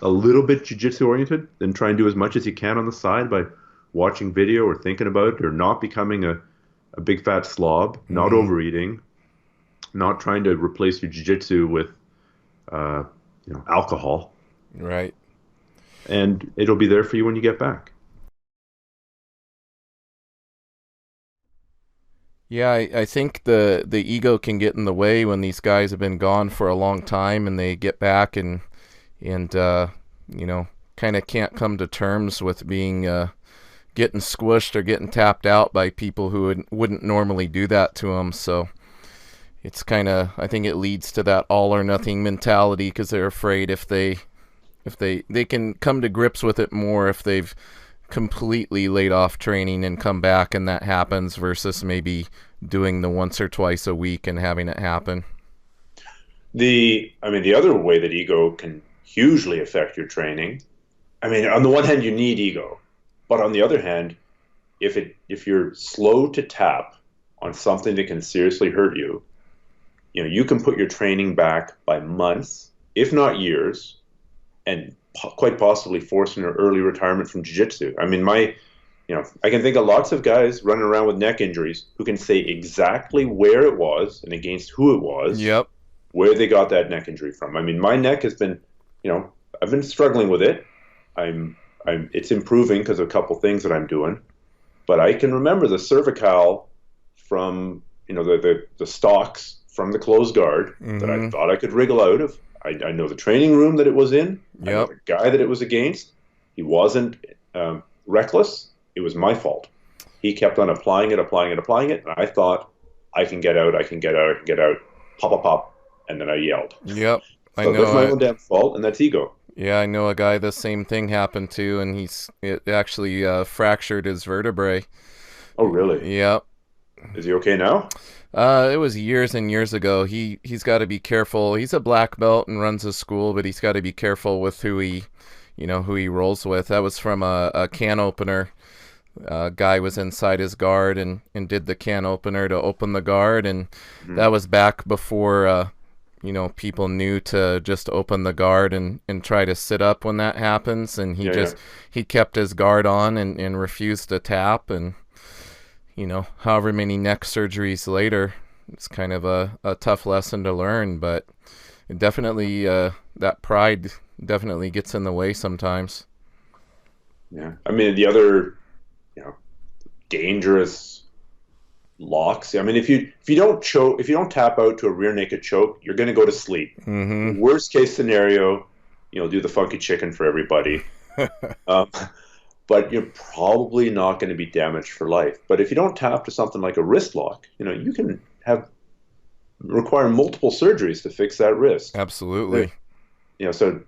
a little bit jiu-jitsu oriented, then try and do as much as you can on the side by watching video or thinking about it, or not becoming a big fat slob, not overeating, not trying to replace your jiu-jitsu with alcohol. Right. And it'll be there for you when you get back. Yeah, I think the ego can get in the way when these guys have been gone for a long time and they get back and kind of can't come to terms with being getting squished or getting tapped out by people who wouldn't normally do that to them. So it's kind of, I think it leads to that all or nothing mentality, because they're afraid if they can come to grips with it more if they've completely laid off training and come back and that happens, versus maybe doing the once or twice a week and having it happen. The other way that ego can hugely affect your training, on the one hand, you need ego, but on the other hand, if you're slow to tap on something that can seriously hurt you, you can put your training back by months, if not years, and quite possibly forcing an early retirement from jiu-jitsu. I can think of lots of guys running around with neck injuries who can say exactly where it was and against who it was. Yep. Where they got that neck injury from. My neck has been, I've been struggling with it. It's improving because of a couple things that I'm doing, but I can remember the cervical from, the stalks from the closed guard that I thought I could wriggle out of. I know the training room that it was in. Yep. I know the guy that it was against. He wasn't reckless. It was my fault. He kept on applying it. And I thought, I can get out. Pop, pop, pop. And then I yelled. Yep. So that's my own damn fault, and that's ego. Yeah, I know a guy the same thing happened to, and it actually fractured his vertebrae. Oh, really? Yep. Is he okay now? It was years and years ago. He's got to be careful. He's a black belt and runs a school, but he's got to be careful with who he rolls with. That was from a can opener. Guy was inside his guard and did the can opener to open the guard, and that was back before people knew to just open the guard and try to sit up when that happens. And he kept his guard on and refused to tap, and however many neck surgeries later, it's kind of a tough lesson to learn. But it definitely that pride definitely gets in the way sometimes. Yeah, I mean the other, dangerous locks. I mean, if you don't tap out to a rear naked choke, you're going to go to sleep. Mm-hmm. Worst case scenario, do the funky chicken for everybody. But you're probably not going to be damaged for life. But if you don't tap to something like a wrist lock, you can require multiple surgeries to fix that wrist. Absolutely. So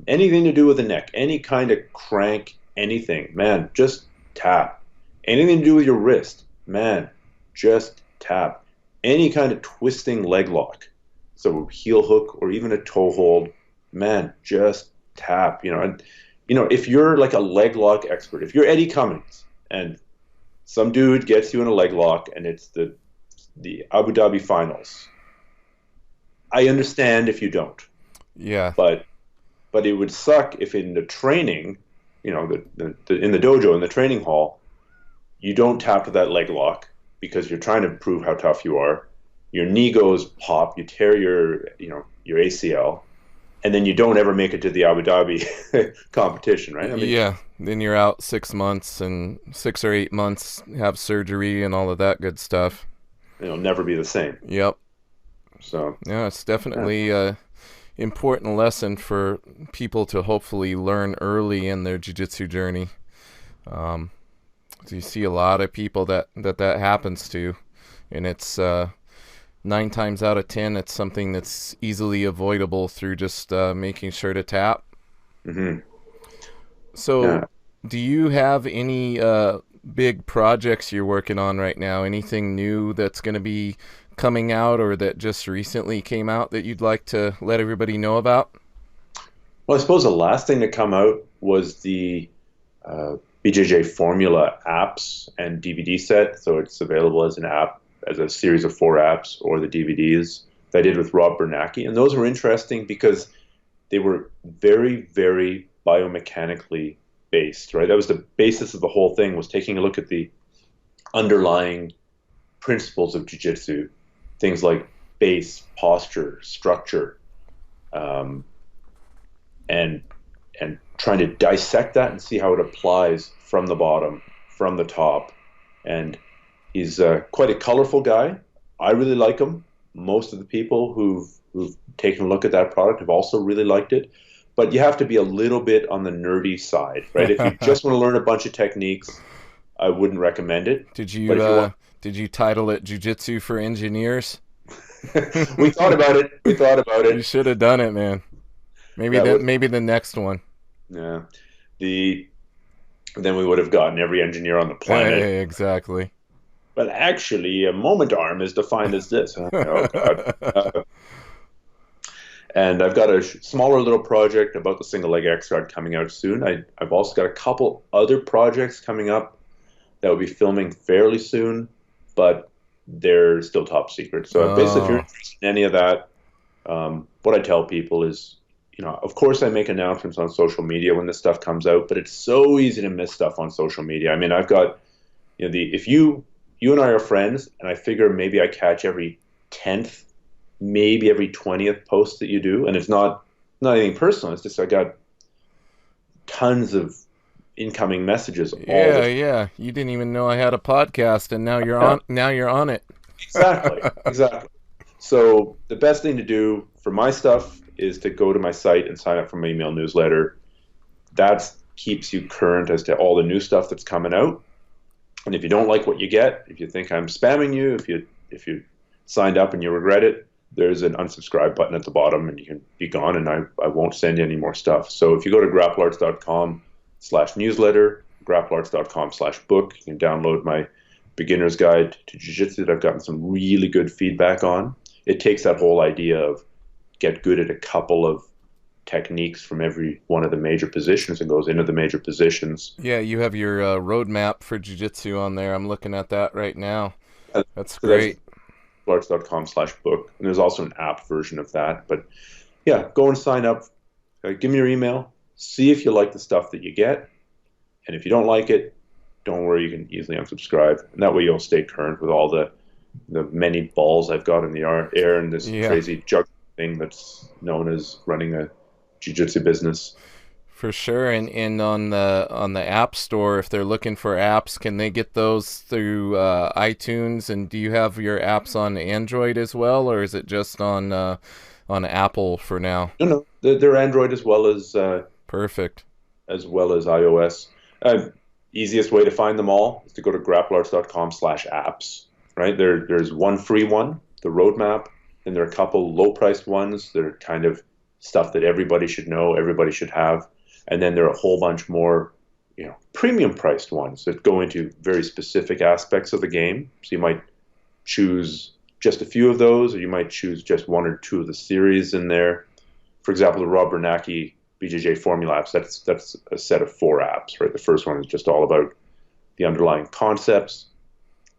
anything to do with the neck, any kind of crank, anything, man, just tap. Anything to do with your wrist, man, just tap. Any kind of twisting leg lock, so heel hook or even a toe hold, man, just tap. If you're like a leg lock expert, if you're Eddie Cummings and some dude gets you in a leg lock and it's the Abu Dhabi finals, I understand if you don't. Yeah. But it would suck if in the training, in the dojo, in the training hall, you don't tap to that leg lock because you're trying to prove how tough you are. Your knee goes pop, you tear your ACL, and then you don't ever make it to the Abu Dhabi competition, right? Yeah, then you're out 6 months and 6 or 8 months, have surgery and all of that good stuff. It'll never be the same. Yep. So yeah, it's definitely a important lesson for people to hopefully learn early in their jiu-jitsu journey. You see a lot of people that happens to, and it's 9 times out of 10, it's something that's easily avoidable through just making sure to tap. Mm-hmm. So, do you have any big projects you're working on right now? Anything new that's going to be coming out or that just recently came out that you'd like to let everybody know about? Well, I suppose the last thing to come out was the BJJ Formula apps and DVD set. So it's available as an app, as a series of 4 apps, or the DVDs that I did with Rob Bernanke. And those were interesting because they were very, very biomechanically based, right? That was the basis of the whole thing, was taking a look at the underlying principles of jiu-jitsu, things like base, posture, structure, and trying to dissect that and see how it applies from the bottom, from the top. And he's quite a colorful guy. I really like him. Most of the people who've taken a look at that product have also really liked it. But you have to be a little bit on the nerdy side, right? If you just want to learn a bunch of techniques, I wouldn't recommend it. Did you title it Jiu-Jitsu for Engineers? We thought about it. You should have done it, man. Maybe the next one. Yeah. Then we would have gotten every engineer on the planet. Hey, exactly. But actually, a moment arm is defined as this. Oh, God. And I've got a smaller little project about the single leg X guard coming out soon. I've also got a couple other projects coming up that will be filming fairly soon, but they're still top secret. So basically, if you're interested in any of that, what I tell people is, of course I make announcements on social media when this stuff comes out, but it's so easy to miss stuff on social media. I mean, I've got, if you and I are friends, and I figure maybe I catch every 10th, maybe every 20th post that you do, and it's not anything personal. It's just I got tons of incoming messages. Yeah. You didn't even know I had a podcast, and now you're on. Now you're on it. Exactly. So the best thing to do for my stuff is to go to my site and sign up for my email newsletter. That keeps you current as to all the new stuff that's coming out. And if you don't like what you get, if you think I'm spamming you, if you signed up and you regret it, there's an unsubscribe button at the bottom and you can be gone, and I won't send you any more stuff. So if you go to grapplearts.com/newsletter, grapplearts.com/book, you can download my beginner's guide to jiu-jitsu that I've gotten some really good feedback on. It takes that whole idea of get good at a couple of techniques from every one of the major positions and goes into the major positions. Yeah, you have your roadmap for jiu-jitsu on there. I'm looking at that right now. That's great. Arts.com/book, and there's also an app version of that. But yeah, go and sign up. Give me your email. See if you like the stuff that you get, and if you don't like it, don't worry. You can easily unsubscribe, and that way you'll stay current with all the many balls I've got in the air and this crazy juggling thing that's known as running a jiu-jitsu business. For sure. And on the App Store, if they're looking for apps, can they get those through iTunes? And do you have your apps on Android as well, or is it just on Apple for now? No, they're Android as well as Perfect. as well as iOS. Easiest way to find them all is to go to grapplearts.com/apps. Right there's one free one, the roadmap, and there are a couple low-priced ones that are kind of stuff that everybody should know, everybody should have, and then there are a whole bunch more, premium-priced ones that go into very specific aspects of the game. So you might choose just a few of those, or you might choose just one or two of the series in there. For example, the Rob Bernacki BJJ Formula apps, that's a set of 4 apps, right? The first one is just all about the underlying concepts.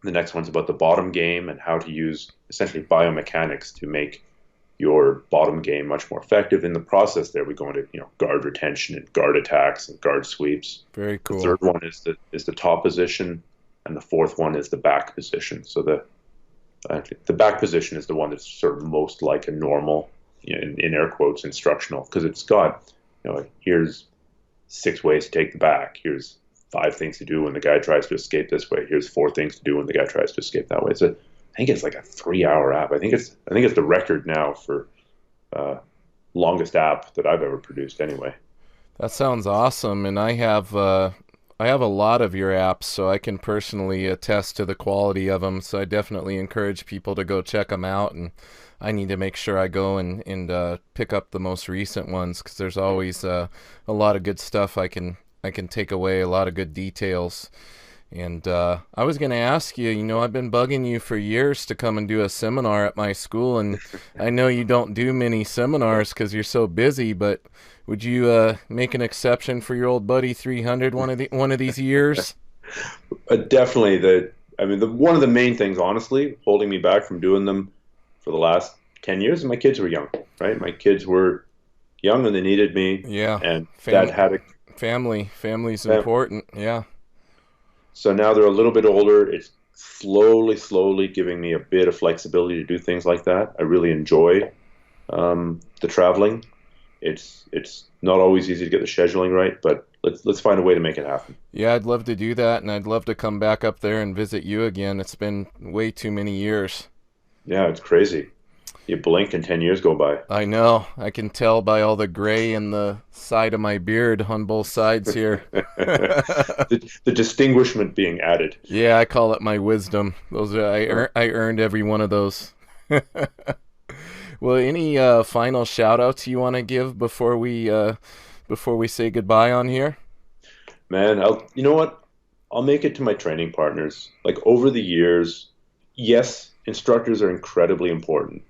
The next one's about the bottom game and how to use essentially biomechanics to make your bottom game much more effective. In the process there, we go into guard retention and guard attacks and guard sweeps. Very cool. The third one is the top position, and the fourth one is the back position. So the back position is the one that's sort of most like a normal, in air quotes, instructional, because it's got, here's 6 ways to take the back. Here's 5 things to do when the guy tries to escape this way. Here's 4 things to do when the guy tries to escape that way. So I think it's like a 3-hour app. I think it's the record now for longest app that I've ever produced. Anyway, that sounds awesome, and I have a lot of your apps, so I can personally attest to the quality of them. So I definitely encourage people to go check them out, and I need to make sure I go and pick up the most recent ones, because there's always a lot of good stuff I can take away, a lot of good details. And I was going to ask you, I've been bugging you for years to come and do a seminar at my school, and I know you don't do many seminars because you're so busy, but would you make an exception for your old buddy 300 one of these years? Definitely. One of the main things, honestly, holding me back from doing them for the last 10 years, my kids were young, right? My kids were young and they needed me. Yeah. And Dad had a family's important. Yeah. So now they're a little bit older. It's slowly giving me a bit of flexibility to do things like that. I really enjoy the traveling. It's not always easy to get the scheduling right, but let's find a way to make it happen. Yeah, I'd love to do that, and I'd love to come back up there and visit you again. It's been way too many years. Yeah, it's crazy. You blink and 10 years go by. I know. I can tell by all the gray in the side of my beard on both sides here. the distinguishment being added. Yeah, I call it my wisdom. I earned every one of those. Well, any final shout-outs you want to give before we say goodbye on here? Man, you know what? I'll make it to my training partners. Like, over the years, yes, instructors are incredibly important.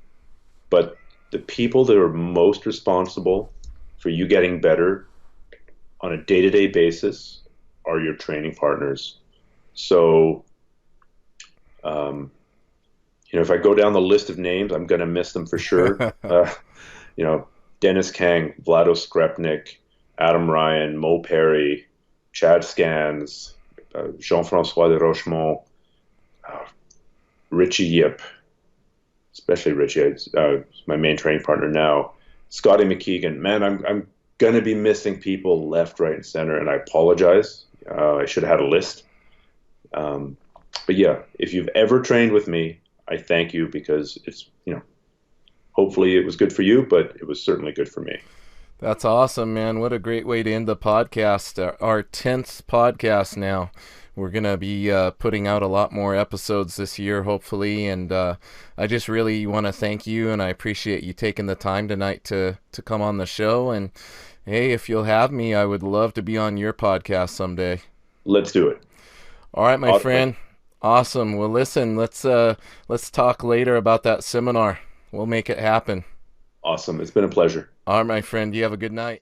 But the people that are most responsible for you getting better on a day-to-day basis are your training partners. So, if I go down the list of names, I'm going to miss them for sure. Dennis Kang, Vlado Skrepnik, Adam Ryan, Mo Perry, Chad Scans, Jean-Francois de Rochemont, Richie Yip, especially Richie, my main training partner now, Scotty McKeegan. Man, I'm going to be missing people left, right, and center, and I apologize. I should have had a list. But yeah, if you've ever trained with me, I thank you, because it's, hopefully it was good for you, but it was certainly good for me. That's awesome, man. What a great way to end the podcast. Our 10th podcast now. We're going to be putting out a lot more episodes this year, hopefully, and I just really want to thank you, and I appreciate you taking the time tonight to come on the show. And hey, if you'll have me, I would love to be on your podcast someday. Let's do it. All right, my friend. Awesome. Well, listen, let's talk later about that seminar. We'll make it happen. Awesome. It's been a pleasure. All right, my friend. You have a good night.